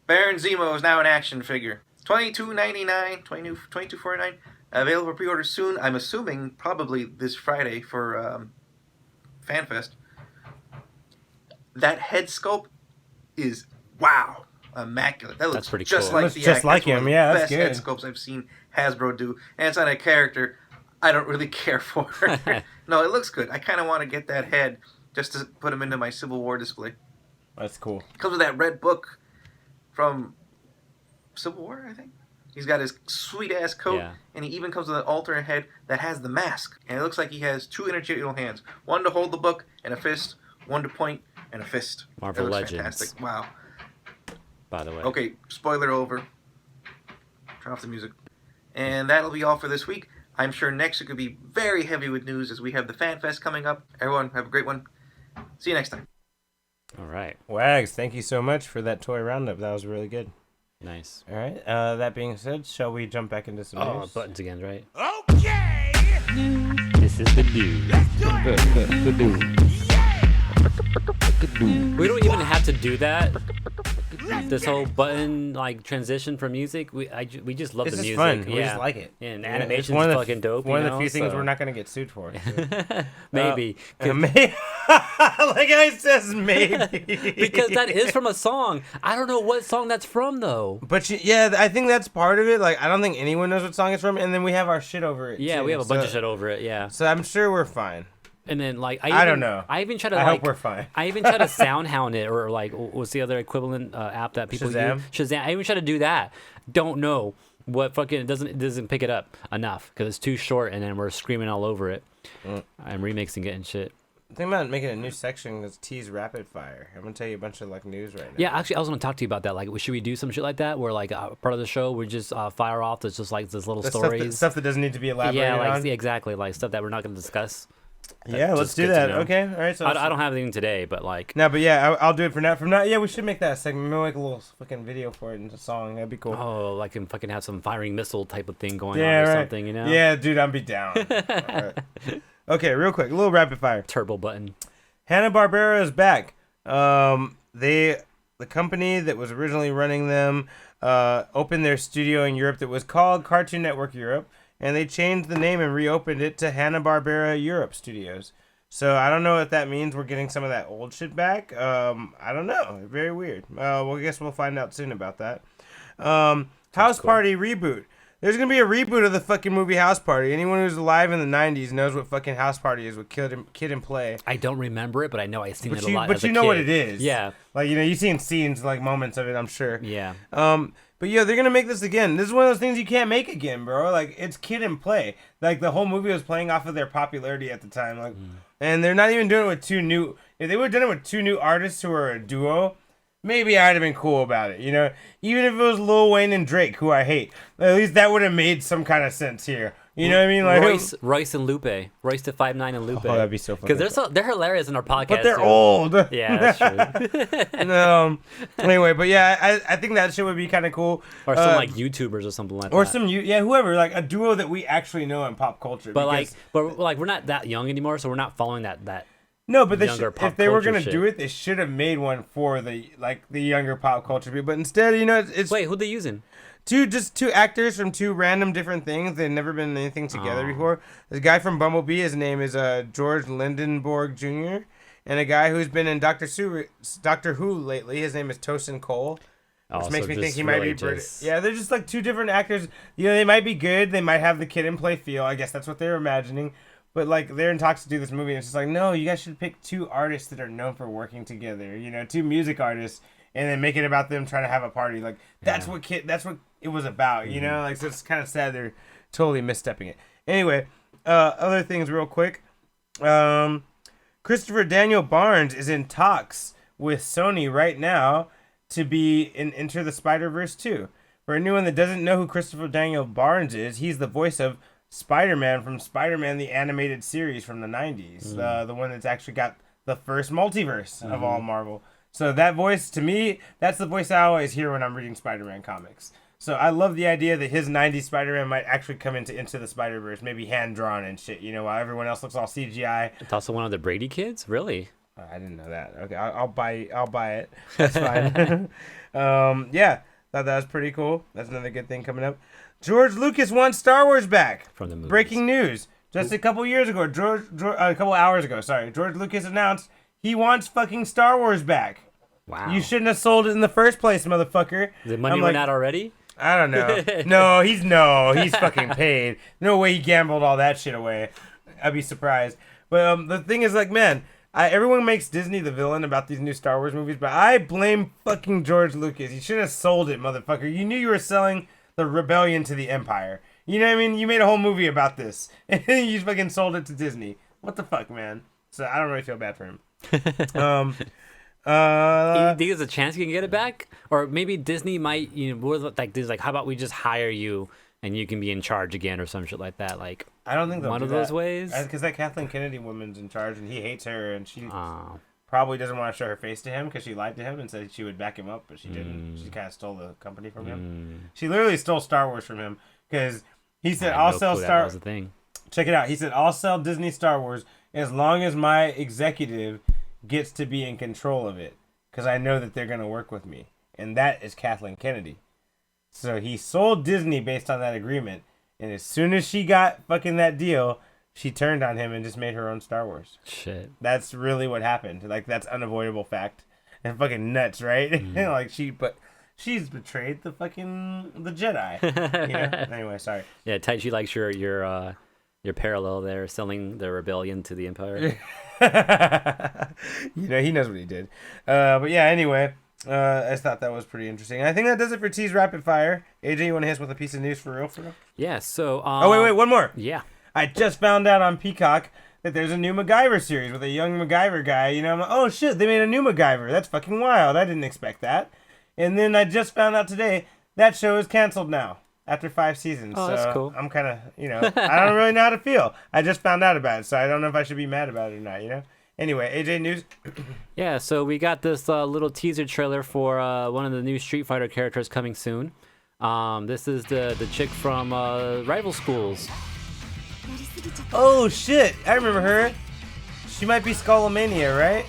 Baron Zemo is now an action figure. $22.99, $22.49. Available for pre-order soon. I'm assuming probably this Friday for FanFest. That head sculpt is wow, immaculate. That looks That's pretty just cool. like Looks the just actor. like It's one of him, the yeah, that's best head good. sculpts I've seen Hasbro do, and it's not a character I don't really care for. No, it looks good. I kind of want to get that head just to put him into my Civil War display. That's cool. It comes with that red book from Civil War, I think. He's got his sweet ass coat, Yeah. and he even comes with an alternate head that has the mask. And it looks like he has two interchangeable hands: one to hold the book and a fist, one to point and a fist. Marvel That looks Legends. fantastic. Wow. By the way. Okay, spoiler over. Turn off the music. And that'll be all for this week. I'm sure next week will be very heavy with news as we have the Fan Fest coming up. Everyone, have a great one. See you next time. All right. Wags, thank you so much for that toy roundup. That was really good. Nice. All right. That being said, shall we jump back into some Oh, news? buttons again, right? Okay. This is the news. Let's do it. The news. We don't even have to do that. This whole button like transition for music, we just love It's the just music. fun. We just like it. Yeah, and Yeah, animation's it's one of the fucking dope. One you of the know, few things so- we're not gonna get sued for. Maybe. Like I says maybe Because that is from a song. I don't know what song that's from though. But yeah, I think that's part of it. Like I don't think anyone knows what song it's from, and then we have our shit over it. Yeah, too. we have a bunch of shit over it. Yeah, So I'm sure we're fine. and then like I don't know. I even try to I like. hope we're fine. I even try to sound hound it, or like what's the other equivalent app that people Shazam? use? Shazam. I even try to do that. Don't know what fucking it doesn't pick it up enough because it's too short, and then we're screaming all over it. I'm remixing it and shit. Think about making a new section that's T's Rapid Fire. I'm gonna tell you a bunch of like news right now. Yeah, actually, I was gonna talk to you about that. Like, should we do some shit like that, where like part of the show we just fire off? That's just like this little The stories. stuff that doesn't need to be elaborated Yeah, like on. yeah, exactly, like stuff that we're not gonna discuss. Yeah, let's just do good to that. know. Okay, all right. So I don't have anything today, but like, No, but yeah, I'll do it for now. From now, yeah, we should make that a segment. Maybe make a little fucking video for it and a song. That'd be cool. oh, like can fucking have some firing missile type of thing going yeah, on or right. something, you know? Yeah, dude, I'd be down. Alright. Okay, real quick, a little rapid fire. Turbo button. Hanna-Barbera is back. The company that was originally running them opened their studio in Europe that was called Cartoon Network Europe, and they changed the name and reopened it to Hanna-Barbera Europe Studios. So I don't know if that means we're getting some of that old shit back. I don't know. Very weird. Well, I guess we'll find out soon about that. House cool. Party reboot. There's gonna be a reboot of the fucking movie House Party. Anyone who's alive in the '90s knows what fucking House Party is with Kid and Play. I don't remember it, but I know I've seen But it a lot. but as a you know what kid. it is. Yeah, Like, you know, you've seen scenes, like moments of it, I'm sure. yeah. But yeah, they're gonna make this again. This is one of those things you can't make again, bro. Like, it's Kid and Play. Like, the whole movie was playing off of their popularity at the time. Like, and they're not even doing it with two new. If they would have done it with two new artists who are a duo, maybe I'd have been cool about it. You know, even if it was Lil Wayne and Drake, who I hate, at least that would have made some kind of sense here. You know what I mean? Like, Royce and Lupe. Royce to 5'9" and Lupe. Oh, that'd be so funny. Because they're hilarious in our podcast. but they're too. old. Yeah, that's true. Anyway, but yeah, I think that shit would be kind of cool. Or some like YouTubers or something like Or that. whoever, like a duo that we actually know in pop culture. But because- we're not that young anymore, so we're not following that. no, but they younger should, pop if they were culture gonna shit. do it, they should have made one for the younger pop culture people. But instead, you know, it's Wait, who they using? two actors from two random different things. They've never been in anything together before. There's a guy from Bumblebee. His name is George Lindenborg Jr. And a guy who's been in Doctor Who lately. His name is Tosin Cole. Oh, Which makes so me think just he might really be British. just- Yeah, they're just like two different actors. You know, they might be good. They might have the Kid and Play feel. I guess that's what they're imagining. But like they're in talks to do this movie, and it's just like, no, you guys should pick two artists that are known for working together. You know, two music artists, and then make it about them trying to have a party. Like that's what it was about. You know, like so it's kind of sad they're totally misstepping it. Anyway, other things real quick. Christopher Daniel Barnes is in talks with Sony right now to be in Enter the Spider-Verse 2. For anyone that doesn't know who Christopher Daniel Barnes is, he's the voice of Spider-Man from Spider-Man the Animated Series from the 90s. The one that's actually got the first multiverse of all Marvel. So that voice, to me, that's the voice I always hear when I'm reading Spider-Man comics. So I love the idea that his 90s Spider-Man might actually come into the Spider-Verse, maybe hand-drawn and shit, you know, while everyone else looks all CGI. It's also one of the Brady kids, really. I didn't know that. Okay, I'll buy it. That's fine. Yeah, thought that was pretty cool. That's another good thing coming up. George Lucas wants Star Wars back. From the movies. Breaking news. Just a couple hours ago, George Lucas announced he wants fucking Star Wars back. Wow. You shouldn't have sold it in the first place, motherfucker. The money I'm went like, out already? I don't know. He's fucking paid. No way he gambled all that shit away. I'd be surprised. But the thing is, like, man, everyone makes Disney the villain about these new Star Wars movies, but I blame fucking George Lucas. You should have sold it, motherfucker. You knew you were selling the rebellion to the Empire. You know what I mean? You made a whole movie about this, and you fucking sold it to Disney. What the fuck, man? So I don't really feel bad for him. You think there's a chance you can get it back? Or maybe Disney might, like, Disney's like, how about we just hire you and you can be in charge again or some shit like that. Like I don't think one of those ways. Because that Kathleen Kennedy woman's in charge, and he hates her, and she Oh. probably doesn't want to show her face to him because she lied to him and said she would back him up, but she didn't. She kind of stole the company from him. She literally stole Star Wars from him because he said, I had "I'll no sell clue that Star." was a thing. Check it out. He said, "I'll sell Disney Star Wars as long as my executive gets to be in control of it, because I know that they're gonna work with me." And that is Kathleen Kennedy. So he sold Disney based on that agreement, and as soon as she got fucking that deal, she turned on him and just made her own Star Wars. Shit. That's really what happened. Like, that's unavoidable fact. And fucking nuts, right? Like, she's betrayed the Jedi. You know? Anyway, sorry. Yeah, Taichi likes your parallel there, selling the rebellion to the Empire. You know, he knows what he did. But yeah, anyway, I just thought that was pretty interesting. I think that does it for T's Rapid Fire. AJ, you want to hit us with a piece of news for real? Yeah, so... oh, wait, one more. Yeah. I just found out on Peacock that there's a new MacGyver series with a young MacGyver guy. You know, I'm like, oh shit, they made a new MacGyver. That's fucking wild. I didn't expect that. And then I just found out today that show is canceled now after 5 seasons. Oh, so that's cool. I'm kind of, you know, I don't really know how to feel. I just found out about it, so I don't know if I should be mad about it or not, you know? Anyway, AJ, news? Yeah, so we got this little teaser trailer for one of the new Street Fighter characters coming soon. This is the chick from Rival Schools. Oh, shit. I remember her. She might be Skullomania, right?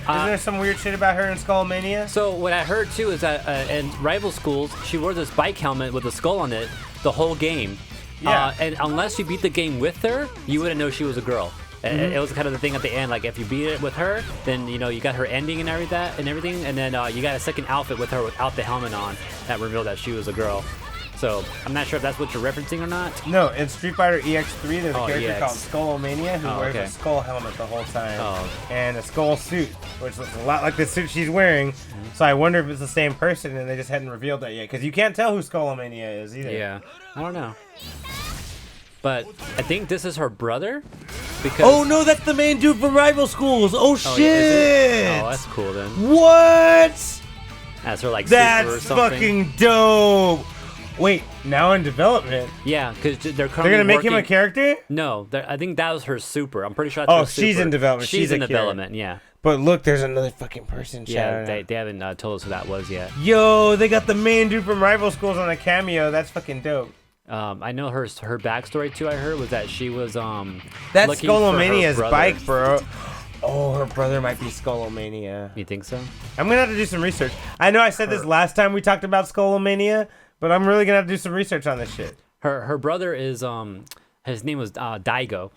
Isn't there some weird shit about her in Skullomania? So what I heard too is that in Rival Schools, she wore this bike helmet with a skull on it the whole game. Yeah. And unless you beat the game with her, you wouldn't know she was a girl. It was kind of the thing at the end, like if you beat it with her, then you know you got her ending and everything, and then you got a second outfit with her without the helmet on that revealed that she was a girl. So I'm not sure if that's what you're referencing or not. No, in Street Fighter EX3, there's a character EX. called Skullomania who wears a skull helmet the whole time and a skull suit, which looks a lot like the suit she's wearing. So I wonder if it's the same person and they just hadn't revealed that yet, because you can't tell who Skullomania is either. Yeah, I don't know. But I think this is her brother. Because Oh no, that's the main dude from Rival Schools. Oh shit! Yeah, oh, that's cool then. What? That's her like super or That's something. fucking dope. Wait, now in development? Yeah, because they're currently They're gonna make him a working- character? No, I think that was her super. I'm pretty sure that's her super. She's in development. She's in Akira. development, yeah. But look, there's another fucking person. Yeah, shouting out. they haven't told us who that was yet. Yo, they got the main dude from Rival Schools on a cameo. That's fucking dope. I know her backstory too. I heard was that she was That's looking for her Skullomania's brother. bike, bro. Oh, her brother might be Skullomania. You think so? I'm gonna have to do some research. I know I said this last time we talked about Skullomania, but I'm really gonna have to do some research on this shit. Her brother is his name was Daigo.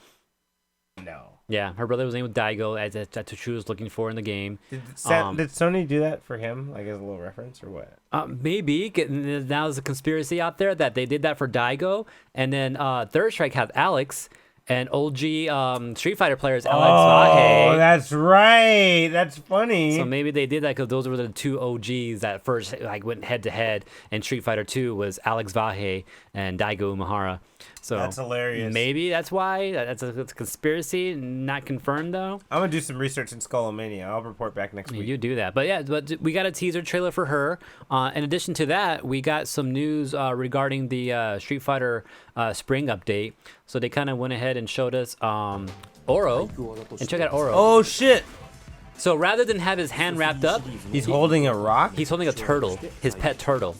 No. Yeah, her brother was named Daigo. That's what she was looking for in the game. Did Sony do that for him, like as a little reference, or what? Maybe. Now there's a conspiracy out there that they did that for Daigo, and then Third Strike has Alex, and OG Street Fighter players Alex Vahe. Oh, that's right. That's funny. So maybe they did that because those were the two OGs that first like went head to head, and Street Fighter 2 was Alex Vahe and Daigo Umehara. So That's hilarious. Maybe that's why. That's a conspiracy, not confirmed though. I'm gonna do some research in Skullomania. I'll report back next week. You do that, but yeah, but we got a teaser trailer for her. In addition to that, we got some news regarding the Street Fighter Spring update. So they kind of went ahead and showed us Oro, and check out Oro. Oh shit! So rather than have his hand wrapped up, He's holding a rock. he's holding a turtle, his pet turtle.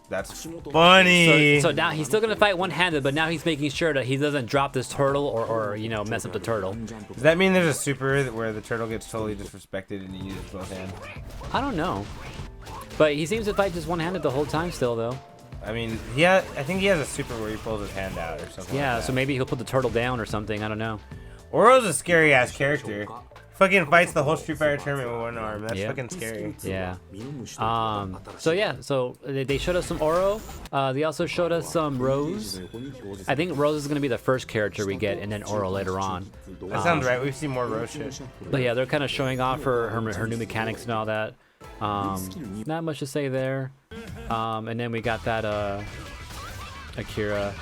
That's funny. So now he's still gonna fight one-handed, but now he's making sure that he doesn't drop this turtle or mess up the turtle. Does that mean there's a super where the turtle gets totally disrespected and he uses both hands? I don't know, but he seems to fight just one-handed the whole time still though. I mean, I think he has a super where he pulls his hand out or something. Yeah, like so that. maybe he'll put the turtle down or something. I don't know. Oro's a scary ass character. Fucking fights the whole Street Fighter tournament with one arm. That's Yep. fucking scary. Yeah. So they showed us some Oro. They also showed us some Rose. I think Rose is gonna be the first character we get, and then Oro later on. That sounds right. We've seen more Rose shit. But yeah, they're kind of showing off her new mechanics and all that. Not much to say there. And then we got that Akira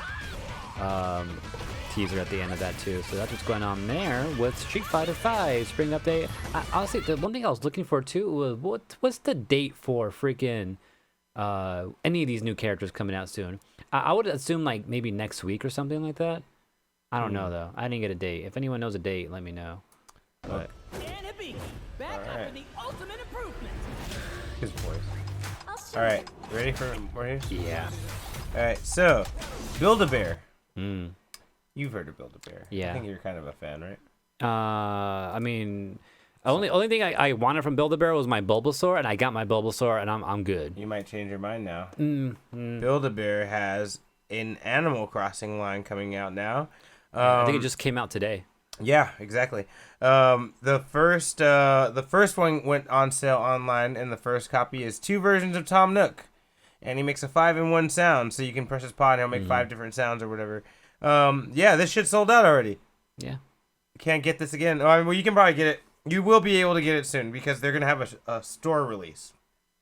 teaser at the end of that too. So that's what's going on there with Street Fighter 5 Spring Update. Honestly, the one thing I was looking for too was what's the date for freaking any of these new characters coming out soon. I would assume like maybe next week or something like that. I don't know though. I didn't get a date. If anyone knows a date, let me know. But Alright. the ultimate improvement. His voice. All right, ready for more here? yeah. All right, so Build-A-Bear. Mm. You've heard of Build-A-Bear. Yeah. I think you're kind of a fan, right? I mean, only thing I wanted from Build-A-Bear was my Bulbasaur, and I got my Bulbasaur, and I'm good. You might change your mind now. Mm. Build-A-Bear has an Animal Crossing line coming out now. I think it just came out today. Yeah, exactly. The first one went on sale online, and the first copy is 2 versions of Tom Nook, and he makes a 5-in-1 sound, so you can press his paw and he'll make 5 different sounds or whatever. Yeah, this shit sold out already. Yeah. Can't get this again. Oh, I mean, well, you can probably get it. You will be able to get it soon because they're gonna have a store release,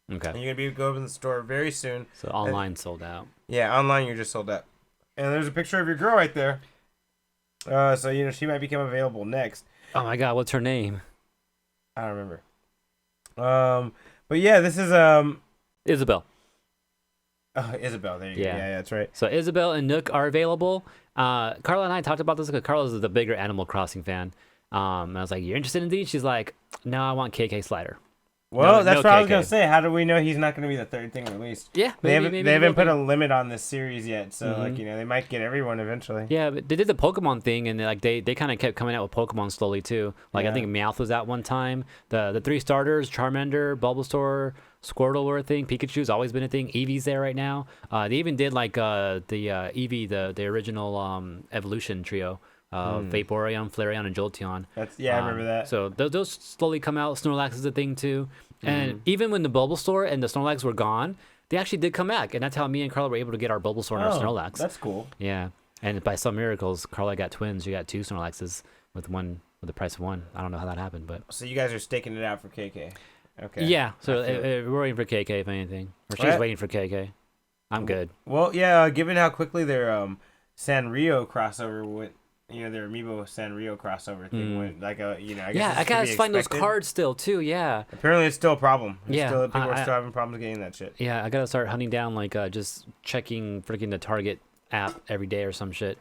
Okay. and you're gonna be able to go in the store very soon. So online sold out. Yeah, online you're just sold out. And there's a picture of your girl right there. So she might become available next. Oh my God, what's her name? I don't remember. But yeah, this is Isabel. Isabel. There you go. Yeah. Yeah, that's right. So Isabel and Nook are available. Carla and I talked about this because Carla is the bigger Animal Crossing fan. And I was like, "You're interested in these?" She's like, "No, I want KK Slider." Well, that's what I was KK. gonna say. How do we know he's not gonna be the third thing released? Yeah, They maybe haven't he put will a limit on this series yet, so Mhm. they might get everyone eventually. be. Yeah, but they did the Pokemon thing, and they kind of kept coming out with Pokemon slowly too. Like Yeah. I think Meowth was at one time. The 3 starters: Charmander, Bulbasaur, Squirtle were a thing. Pikachu's always been a thing. Eevee's there right now. They even did like the Eevee, the original evolution trio. Vaporeon, Flareon, and Jolteon. I remember that. So those slowly come out. Snorlax is a thing too. And even when the Bulbasaur and the Snorlax were gone, they actually did come back. And that's how me and Carla were able to get our Bulbasaur and our Snorlax. That's cool. Yeah. And by some miracles, Carla got twins. She got 2 Snorlaxes with the price of 1. I don't know how that happened, but So you guys are staking it out for KK. Okay. yeah. So I feel it. we're waiting for KK if anything, or she's Alright. waiting for KK. I'm good. Well, yeah. Given how quickly their Sanrio crossover went, their Amiibo Sanrio crossover thing went, like I guess Yeah, this I could gotta be find those expected. cards still too. Yeah. Apparently, it's still a problem. Yeah, People are I- still having problems getting that shit. Yeah, I gotta start hunting down like just checking freaking the Target app every day or some shit.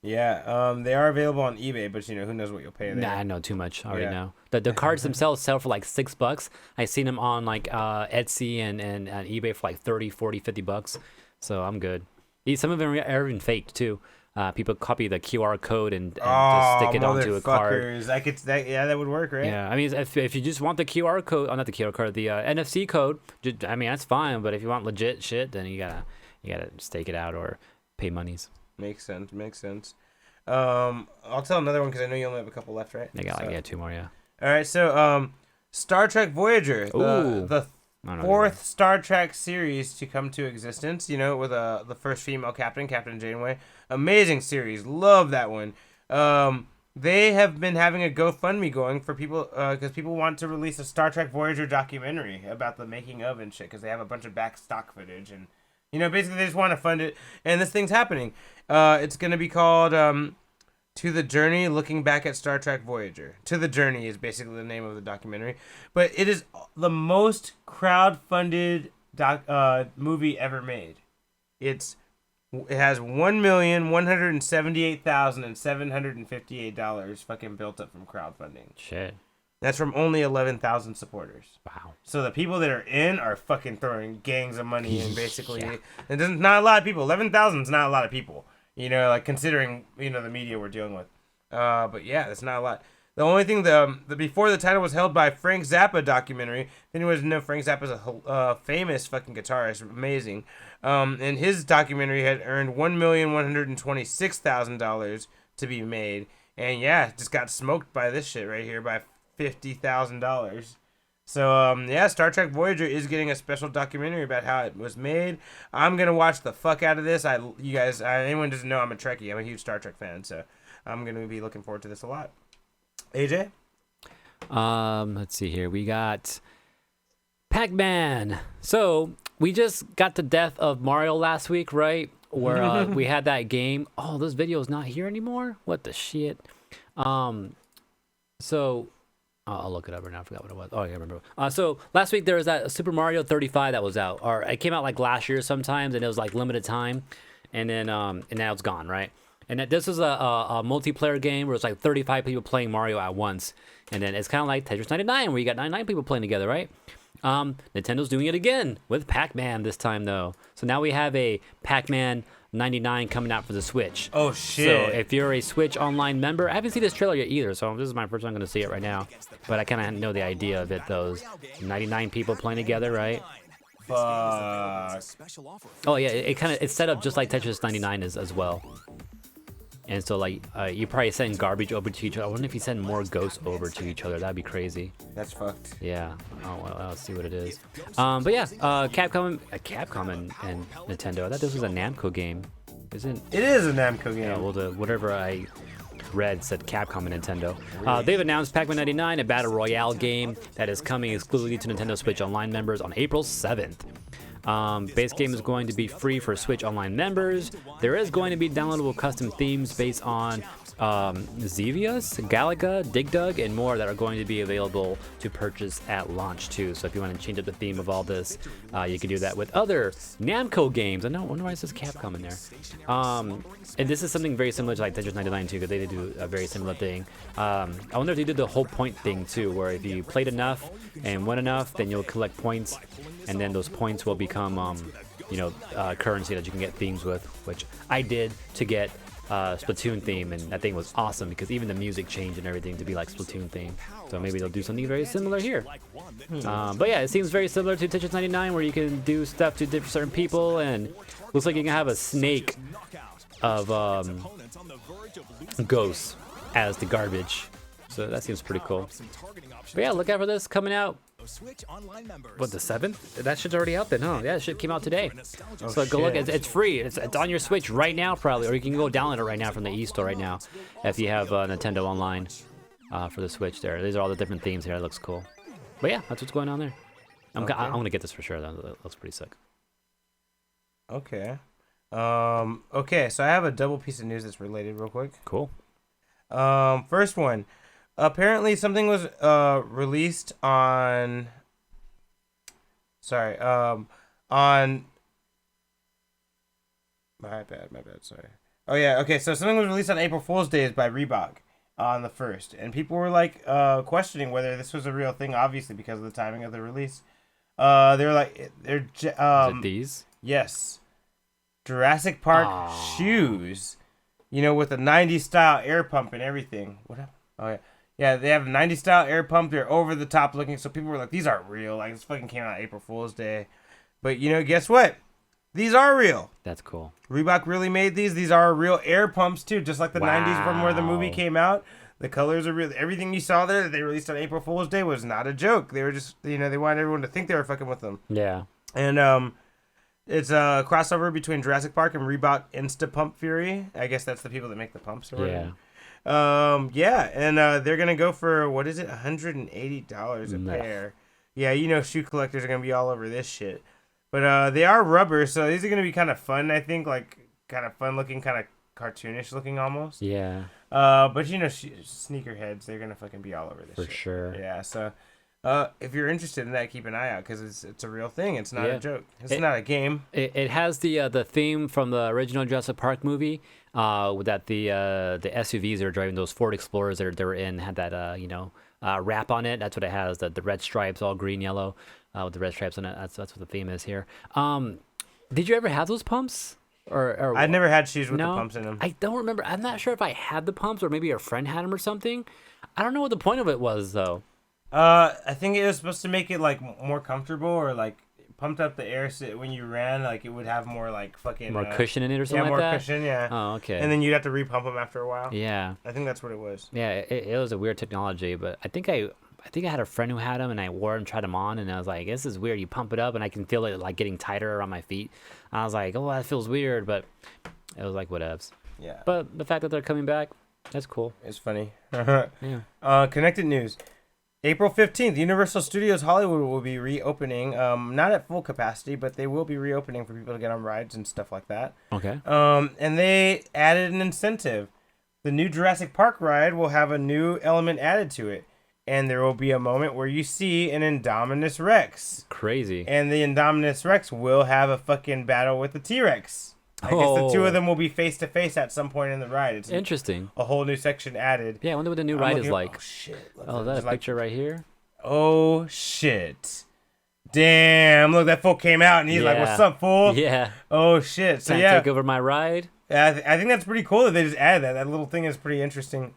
Yeah, they are available on eBay, but who knows what you'll pay there. Nah, I know too much. I already Yeah. know. The cards themselves sell for like $6. I seen them on like Etsy and eBay for like 30, 40, $50. So I'm good. Some of them are even faked too. People copy the QR code and just stick it onto a card. Motherfuckers. That would work, right? Yeah, I mean, if you just want the QR code, not the QR code, the NFC code, I mean, that's fine. But if you want legit shit, then you gotta stake it out or pay monies. Makes sense. I'll tell another one because I know you only have a couple left, right? They got like 2 more, yeah. All right, so Star Trek Voyager, Ooh. the I don't know. 4th Star Trek series to come to existence. With the first female captain, Captain Janeway. Amazing series, love that one. They have been having a GoFundMe going for people because people want to release a Star Trek Voyager documentary about the making of and shit because they have a bunch of back stock footage and basically they just want to fund it and this thing's happening. It's gonna be called To the Journey, looking back at Star Trek Voyager. To the Journey is basically the name of the documentary, but it is the most crowd-funded movie ever made. It has $1,178,758 fucking built up from crowdfunding. Shit. That's from only 11,000 supporters. Wow. So the people that are in are fucking throwing gangs of money in, basically. Yeah. And there's not a lot of people. 11,000 is not a lot of people. Considering the media we're dealing with. But yeah, that's not a lot. The only thing the before the title was held by Frank Zappa documentary. If anyone doesn't know, Frank Zappa's a famous fucking guitarist, amazing. And his documentary had earned $1,126,000 to be made, and yeah, just got smoked by this shit right here by $50,000. So Star Trek Voyager is getting a special documentary about how it was made. I'm gonna watch the fuck out of this. Anyone doesn't know I'm a Trekkie. I'm a huge Star Trek fan, so I'm gonna be looking forward to this a lot. AJ? Let's see here. We got PacMan. So we just got the death of Mario last week, right? Where we had that game. Oh, this video is not here anymore. What the shit? So I'll look it up right now. I forgot what it was. Oh, I remember. So last week there was that Super Mario 35 that was out, or it came out like last year sometimes, and it was like limited time, and then and now it's gone, right? And this is a multiplayer game where it's like 35 people playing Mario at once, and then it's kind of like Tetris 99 where you got 99 people playing together, right? Nintendo's doing it again with PacMan this time though. So now we have a PacMan 99 coming out for the Switch. Oh shit! So if you're a Switch Online member, I haven't seen this trailer yet either, so this is my first time going to see it right now. But I kind of know the idea of it. Those 99 people playing together, right? Fuck. Oh yeah, it's set up just like Tetris 99 is as well. And so like you probably send garbage over to each other. I wonder if you send more ghosts over to each other. That'd be crazy. That's fucked. Yeah. Oh well, let's see what it is. But yeah, Capcom and Nintendo. I thought this was a Namco game. Isn't It is a Namco game. Yeah, well, whatever I read said Capcom and Nintendo. They've announced PacMan 99, a battle royale game that is coming exclusively to Nintendo Switch Online members on April 7th. Base game is going to be free for Switch Online members. There is going to be downloadable custom themes based on Xevious, Galaga, Dig Dug, and more that are going to be available to purchase at launch too. So if you want to change up the theme of all this, you can do that with other Namco games. I wonder why it says Capcom in there. And this is something very similar to like Tetris 99 too, because they do a very similar thing. I wonder if they did the whole point thing too, where if you played enough and won enough, then you'll collect points, and then those points will become currency that you can get themes with, which I did to get Splatoon theme, and that thing was awesome because even the music changed and everything to be like Splatoon theme. So maybe they'll do something very similar here. But yeah, it seems very similar to Tetris 99 where you can do stuff to certain people, and looks like you can have a snake of ghosts as the garbage. So that seems pretty cool. But yeah, look out for this coming out. What, the 7th? That shit's already out then, huh? Yeah, that shit came out today. So go look. It's free. It's on your Switch right now, probably. Or you can go download it right now from the eStore right now if you have Nintendo Online for the Switch there. These are all the different themes here. That looks cool. But yeah, that's what's going on there. I'm going to get this for sure. That looks pretty sick. Okay. Okay, so I have a double piece of news that's related real quick. Cool. First one. Apparently something was released on on my bad, sorry. Oh yeah, okay, so something was released on April Fool's Day by Reebok on the 1st, and people were like questioning whether this was a real thing, obviously because of the timing of the release. They were like is it these? Yes. Jurassic Park shoes, with a 90s style air pump and everything. What happened? Oh yeah. Yeah, they have a 90s style air pump. They're over the top looking. So people were like, these aren't real. Like, this fucking came out April Fool's Day. But, guess what? These are real. That's cool. Reebok really made these. These are real air pumps, too. Just like the 90s from where the movie came out. The colors are real. Everything you saw there that they released on April Fool's Day was not a joke. They were just, they wanted everyone to think they were fucking with them. Yeah. And it's a crossover between Jurassic Park and Reebok Insta Pump Fury. I guess that's the people that make the pumps or whatever. Yeah. And they're gonna go for what is it, $180 a pair. Yeah, shoe collectors are gonna be all over this shit. But they are rubber, so these are gonna be kind of fun. I think, like, kind of fun looking, kind of cartoonish looking almost. Yeah. But sneakerheads, they're gonna fucking be all over this. For sure. Yeah. So, if you're interested in that, keep an eye out because it's a real thing. It's not a joke. It's not a game. It has the theme from the original Jurassic Park movie. That the SUVs that are driving, those Ford Explorers that they were in, had that wrap on it. That's what it has. The red stripes, all green, yellow, with the red stripes on it. That's what the theme is here. Did you ever have those pumps? Or I'd never had shoes with the pumps in them. I don't remember. I'm not sure if I had the pumps or maybe a friend had them or something. I don't know what the point of it was though. I think it was supposed to make it like more comfortable, or like pumped up the air so when you ran, like it would have more like fucking more cushion in it or something like that. Yeah, more cushion. Yeah. Oh, okay. And then you'd have to repump them after a while. Yeah. I think that's what it was. Yeah, it was a weird technology, but I think I had a friend who had them, and I wore them, tried them on, and I was like, this is weird. You pump it up, and I can feel it like getting tighter around my feet. And I was like, oh, that feels weird, but it was like whatevs. Yeah. But the fact that they're coming back, that's cool. It's funny. Yeah. Connected news. April 15th, Universal Studios Hollywood will be reopening. Not at full capacity, but they will be reopening for people to get on rides and stuff like that. Okay. And they added an incentive. The new Jurassic Park ride will have a new element added to it. and there will be a moment where you see an Indominus Rex. Crazy. And the Indominus Rex will have a fucking battle with the T-Rex. I guess the two of them will be face to face at some point in the ride. It's interesting. A whole new section added. Yeah, I wonder what the new ride is like. Oh shit! Oh, is that a picture right here? Oh shit! Damn! Look, that fool came out and he's like, "What's up, fool?" Yeah. Oh shit! So Can't take over my ride. Yeah, I think that's pretty cool that they just added that. That little thing is pretty interesting.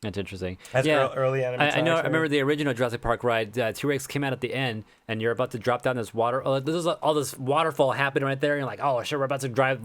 That's interesting. That's early animatronics. I know. I remember the original Jurassic Park ride. T-Rex came out at the end, and you're about to drop down this water. Oh, there's all this waterfall happening right there. And you're like, oh, sure, we're about to drive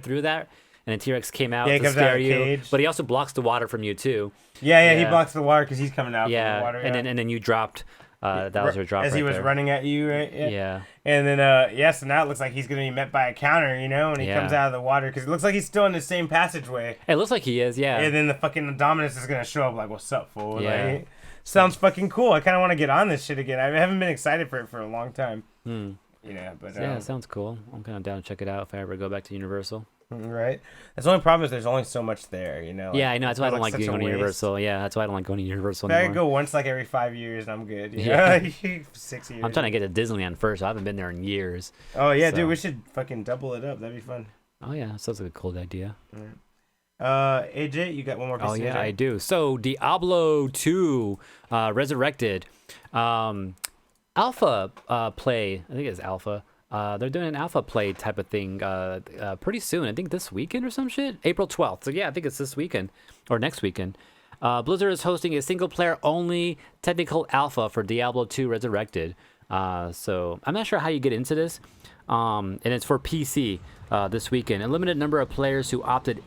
through that. And then T-Rex came out to scare you, but he also blocks the water from you too. Yeah, he blocks the water because he's coming out from the water. Yeah, and then you dropped. That was your drop as he was running at you, right? Yeah. And then so now it looks like he's gonna be met by a counter, when he comes out of the water, because it looks like he's still in the same passageway. It looks like he is, yeah. And then the fucking Dominus is gonna show up like, "What's up, fool?" Yeah. Like, sounds fucking cool. I kind of want to get on this shit again. I haven't been excited for it for a long time. But it sounds cool. I'm kind of down to check it out if I ever go back to Universal. Right. That's the only problem is there's only so much there, Like, yeah, I know. That's why I don't like going to Universal. Yeah, that's why I don't like going to Universal anymore. I anymore. could go once like every 5 years and I'm good. Yeah. 6 years. I'm trying to get to Disneyland first. I haven't been there in years. Oh, yeah, dude. We should fucking double it up. That'd be fun. Oh, yeah. Sounds like a cool idea. AJ, you got one more piece of news? Oh, yeah, I do. So, Diablo 2 Resurrected. Alpha play. I think it's Alpha. They're doing an alpha play type of thing pretty soon. I think this weekend or some shit. April 12th. So yeah, I think it's this weekend or next weekend. Blizzard is hosting a single player only technical alpha for Diablo 2 Resurrected. So I'm not sure how you get into this. And it's for PC this weekend. A limited number of players who opted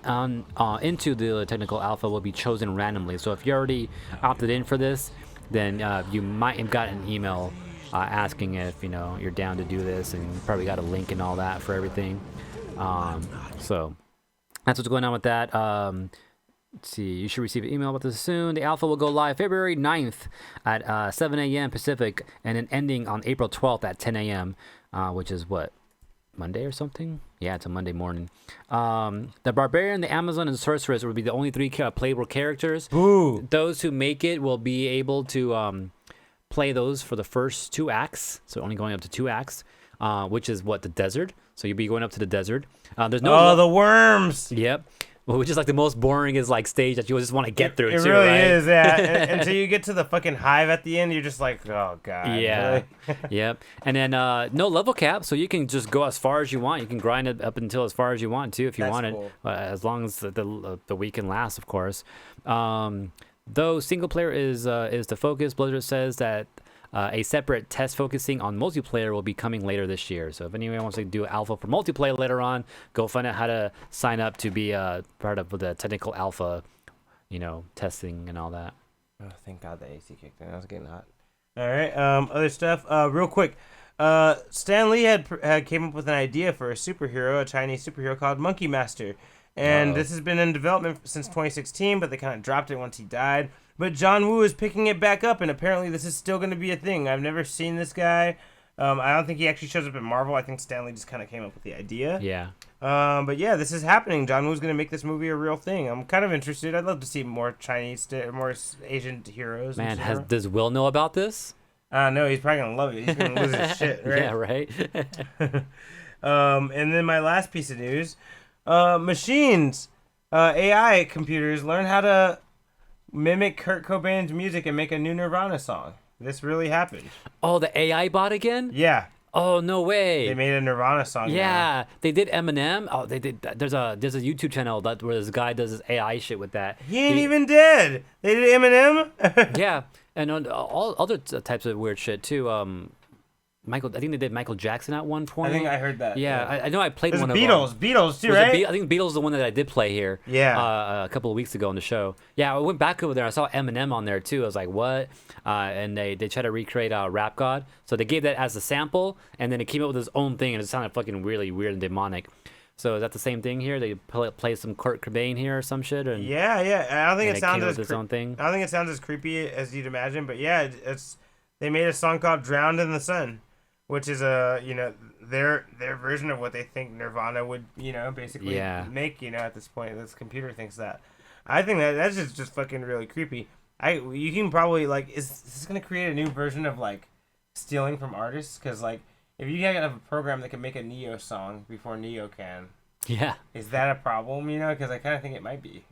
into the technical alpha will be chosen randomly. So if you already opted in for this, then you might have gotten an email asking if you're down to do this, and you probably got a link and all that for everything. So that's what's going on with that. Let's see, you should receive an email about this soon. The alpha will go live February 9th at 7 a.m. Pacific, and then ending on April 12th at 10 a.m., which is what, Monday or something? Yeah, it's a Monday morning. The Barbarian, the Amazon, and Sorceress will be the only 3 playable characters. Ooh. Those who make it will be able to play those for the first 2 acts, so only going up to 2 acts, which is the desert. So you'll be going up to the desert. There's no the worms. Yep. Well, which is like the most boring stage that you just want to get through. It too, really right? is, yeah. Until you get to the fucking hive at the end, you're just like, oh god. Yeah. Really? Yep. And then no level cap, so you can just go as far as you want. You can grind it up until as far as you want to, if you want it, as long as the weekend lasts, of course. Though single player is the focus, Blizzard says that a separate test focusing on multiplayer will be coming later this year. So if anyone wants to do alpha for multiplayer later on, go find out how to sign up to be part of the technical alpha, testing and all that. Oh, thank God the AC kicked in. I was getting hot. All right. Other stuff. Real quick. Stan Lee had came up with an idea for a superhero, a Chinese superhero called Monkey Master. And this has been in development since 2016, but they kind of dropped it once he died. But John Woo is picking it back up, and apparently this is still going to be a thing. I've never seen this guy. I don't think he actually shows up in Marvel. I think Stan Lee just kind of came up with the idea. Yeah. But yeah, this is happening. John Woo's going to make this movie a real thing. I'm kind of interested. I'd love to see more more Asian heroes. Man, does Will know about this? No, he's probably going to love it. He's going to lose his shit, right? Yeah, right. And then my last piece of news. Machines, AI computers learn how to mimic Kurt Cobain's music and make a new Nirvana song. This really happened. Oh, the AI bot again? Yeah. Oh, no way. They made a Nirvana song. Yeah, they did Eminem. Oh, they did. There's a YouTube channel where this guy does this AI shit with that. He ain't even dead. They did Eminem. Yeah, and all other types of weird shit too. I think they did Michael Jackson at one point. I think I heard that. Yeah, I know I played one of Beatles too, right? I think Beatles is the one that I did play here. Yeah. A couple of weeks ago on the show. Yeah, I went back over there. I saw Eminem on there too. I was like, what? And they tried to recreate Rap God. So they gave that as a sample, and then it came up with his own thing, and it sounded fucking really weird and demonic. So is that the same thing here? They play some Kurt Cobain here or some shit? And, yeah. I don't think it sounds as own thing. I don't think it sounds as creepy as you'd imagine, but yeah, they made a song called "Drowned in the Sun," which is their version of what they think Nirvana would basically make at this point. This computer thinks that. I think that's just fucking really creepy. You can probably like, is this gonna create a new version of like stealing from artists? Because like, if you have a program that can make a Neo song before Neo can, Yeah. is that a problem? You know, because I kind of think it might be.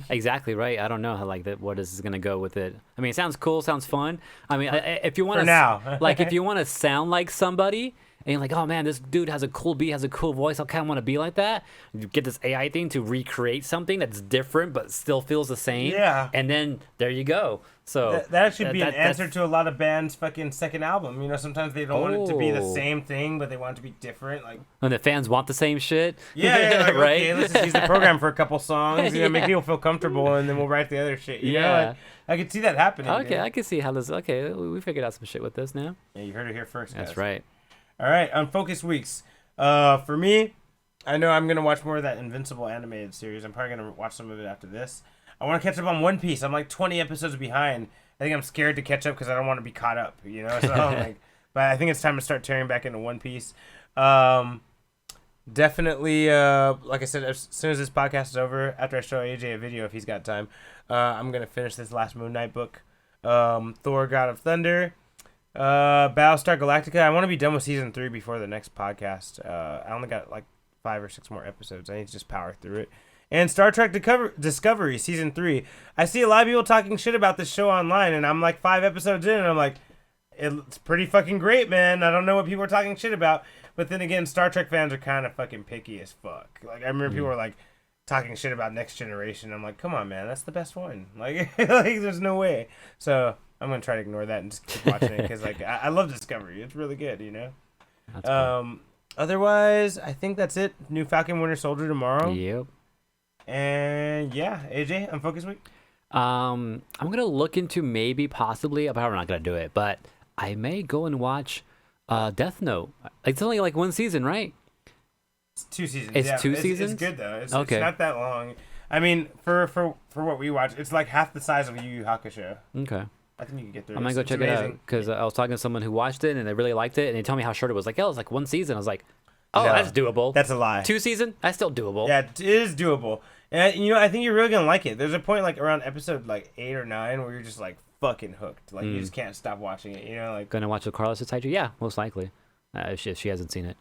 Exactly right. I don't know how like that. What is gonna go with it? I mean, it sounds cool, sounds fun. I mean, if you want For to now. like if you want to sound like somebody, and you're like, oh man, this dude has a cool beat, has a cool voice. I kind of want to be like that. You get this AI thing to recreate something that's different but still feels the same. Yeah. And then there you go. So that should be an answer that's- to a lot of bands' fucking second album. You know, sometimes they don't want it to be the Oh. same thing, but they want it to be different. Like, when the fans want the same shit. yeah, like, right. okay, let's just use the program for a couple songs. You know, make Yeah. people feel comfortable, and then we'll write the other shit. You know, Yeah. like, I could see that happening. Okay, dude. I can see how this. Okay, we figured out some shit with this now. Yeah, you heard it here first. That's guys. right. All right, Unfocused weeks. For me, I know I'm gonna watch more of that Invincible animated series. I'm probably gonna watch some of it after this. I want to catch up on One Piece. I'm like 20 episodes behind. I think I'm scared to catch up because I don't want to be caught up. You know, so I'm like, but I think it's time to start tearing back into One Piece. Definitely, like I said, as soon as this podcast is over, after I show AJ a video if he's got time, I'm gonna finish this last Moon Knight book. Thor: God of Thunder. Battlestar Galactica. I want to be done with season 3 before the next podcast. I only got like 5 or 6 more episodes. I need to just power through it. And Star Trek Discovery season 3. I see a lot of people talking shit about this show online, and I'm like 5 episodes in, and I'm like, it's pretty fucking great, man. I don't know what people are talking shit about. But then again, Star Trek fans are kind of fucking picky as fuck. Like, I remember people were like talking shit about Next Generation. I'm like, come on, man, that's the best one. Like, there's no way. So I'm gonna try to ignore that and just keep watching it because like I love Discovery. It's really good, you know. That's cool. Otherwise, I think that's it. New Falcon Winter Soldier tomorrow. Yep. And yeah, AJ, Unfocused week. I'm gonna look into maybe possibly. I'm probably not gonna do it, but I may go and watch Death Note. It's only like 1 season, right? It's 2 seasons. It's yeah, 2 seasons? It's good though. It's Okay. not that long. I mean, for what we watch, it's like half the size of Yu Yu Hakusho. Okay. I think you can get through. I might go check it out because I was talking to someone who watched it and they really liked it, and they told me how short it was. Like, oh, it was like 1 season. I was like, oh, No, that's doable. That's a lie. 2 season? That's still doable. Yeah, it is doable. And you know, I think you're really gonna like it. There's a point like around episode like 8 or 9 where you're just like fucking hooked. Like you just can't stop watching it. You know, like Gonna watch with Carlos beside you? Yeah, most likely. If she hasn't seen it.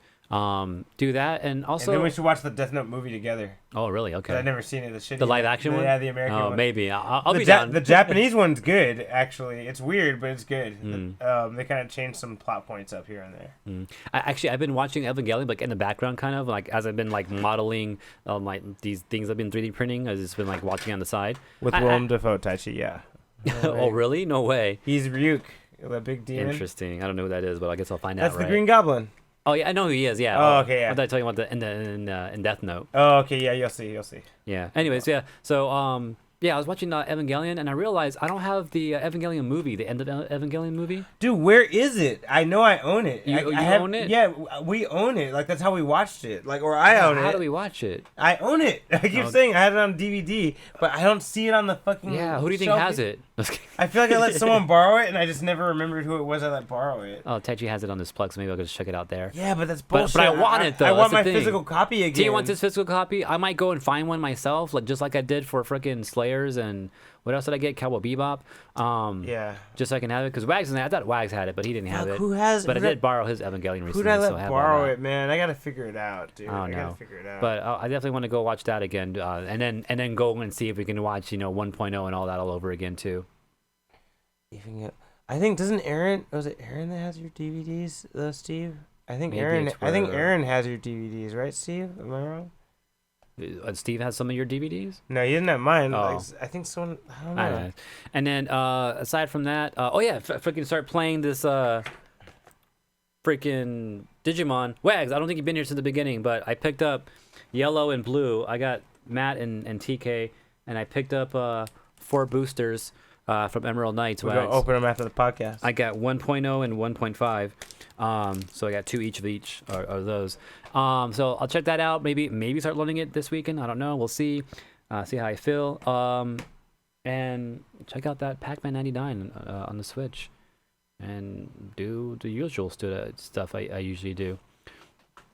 Do that and also. and then we should watch the Death Note movie together. Oh, really? 'Cause Okay. I've never seen it. The shitty The live action one? Yeah, the American Oh, one. maybe. I'll the be down. The Japanese one's good, actually. It's weird, but it's good. Hmm. They kind of changed some plot points up here and there. I've been watching Evangelion like in the background, kind of like as I've been like modeling these things I've been 3D printing. I've just been like watching on the side. With Willem Dafoe, Taichi, yeah. Oh, really? No way. He's Ryuk, the big demon. Interesting. I don't know who that is, but I guess I'll find That's out. the Right? Green Goblin. Oh yeah, I know who he is. Yeah. Oh, okay, yeah. I thought I told you about the in Death Note. Oh, okay, yeah, you'll see. Yeah. Anyways, yeah. So yeah, I was watching Evangelion and I realized I don't have the Evangelion movie, the end of Evangelion movie. Dude, where is it? I know I own it. You I have, own it? Yeah, we own it. Like that's how we watched it. Like, or I own it. How do we watch it? I own it. I keep saying I had it on DVD, but I don't see it on the fucking. Yeah. Who do you think shelf. has it? I feel like I let someone borrow it, and I just never remembered who it was I let borrow it. Oh, Techi has it on this plug, so maybe I'll just check it out there. Yeah, but that's But bullshit. I want it, though. I want That's my the thing. physical copy again. Do you want this physical copy? I might go and find one myself, like just like I did for freaking Slayers and what else did I get? Cowboy Bebop. Yeah. Just so I can have it because Wags I thought Wags had it, but he didn't have Fuck, it. who has? But I who did borrow his Evangelion recently. Who did I so let have borrow all that. it, man? I gotta figure it out, dude. I don't I gotta know. figure it out. But I definitely want to go watch that again, and then go and see if we can watch 1.0 and all that all over again too. I think doesn't Aaron? Was it Aaron that has your DVDs, Steve? I think Maybe Aaron. it's I think where- Aaron has your DVDs, right, Steve? Am I wrong? Steve has some of your DVDs. No, you didn't have mine. Oh. Like, I think someone. I don't know. I don't know. And then aside from that, freaking start playing this freaking Digimon. Wags, I don't think you've been here since the beginning, but I picked up Yellow and Blue. I got Matt and TK, and I picked up 4 boosters from Emerald Knights. We're gonna Wags. open them after the podcast. I got 1.0 and 1.5. So I got 2 each of each of those. So I'll check that out. Maybe start loading it this weekend. I don't know. We'll see. See how I feel. And check out that PacMan 99 on the Switch, and do the usual stuff I usually do.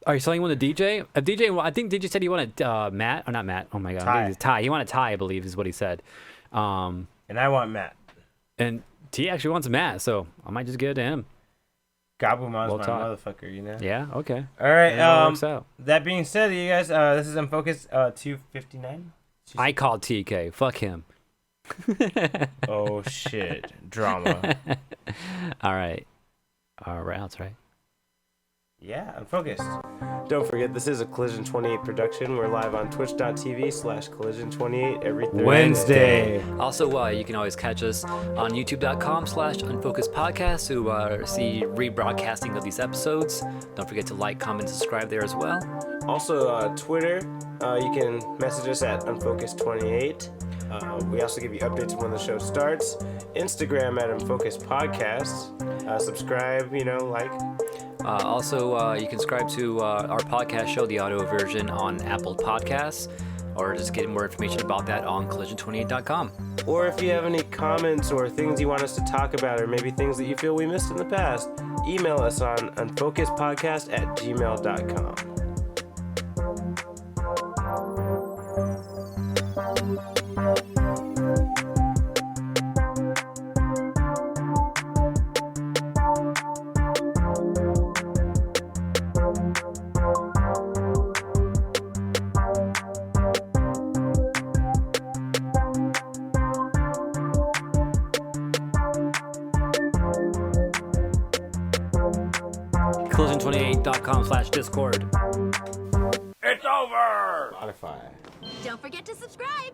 Are you selling one to DJ? DJ, I think DJ said he wanted Matt or not Matt. Oh my God, Ty. Ty. He wanted Ty, I believe, is what he said. And I want Matt. And T actually wants Matt, so I might just give it to him. Gabumon's Well my taught. motherfucker, you know? Yeah, okay. All right. It all works out. That being said, you guys, this is Unfocused 259. I called TK. Fuck him. Oh, shit. Drama. All right. That's right. Yeah, Unfocused. Don't forget, this is a Collision 28 production. We're live on twitch.tv/Collision28 every Thursday. Wednesday. Also, you can always catch us on youtube.com/Unfocused Podcast to see rebroadcasting of these episodes. Don't forget to like, comment, subscribe there as well. Also, Twitter, you can message us at Unfocused28. We also give you updates when the show starts. Instagram at Unfocused Podcast. Subscribe, like. Also, you can subscribe to our podcast show, the audio version, on Apple Podcasts, or just get more information about that on collision28.com. Or if you have any comments or things you want us to talk about, or maybe things that you feel we missed in the past, email us on unfocusedpodcast@gmail.com. Collision28.com/Discord. It's over! Spotify. Don't forget to subscribe.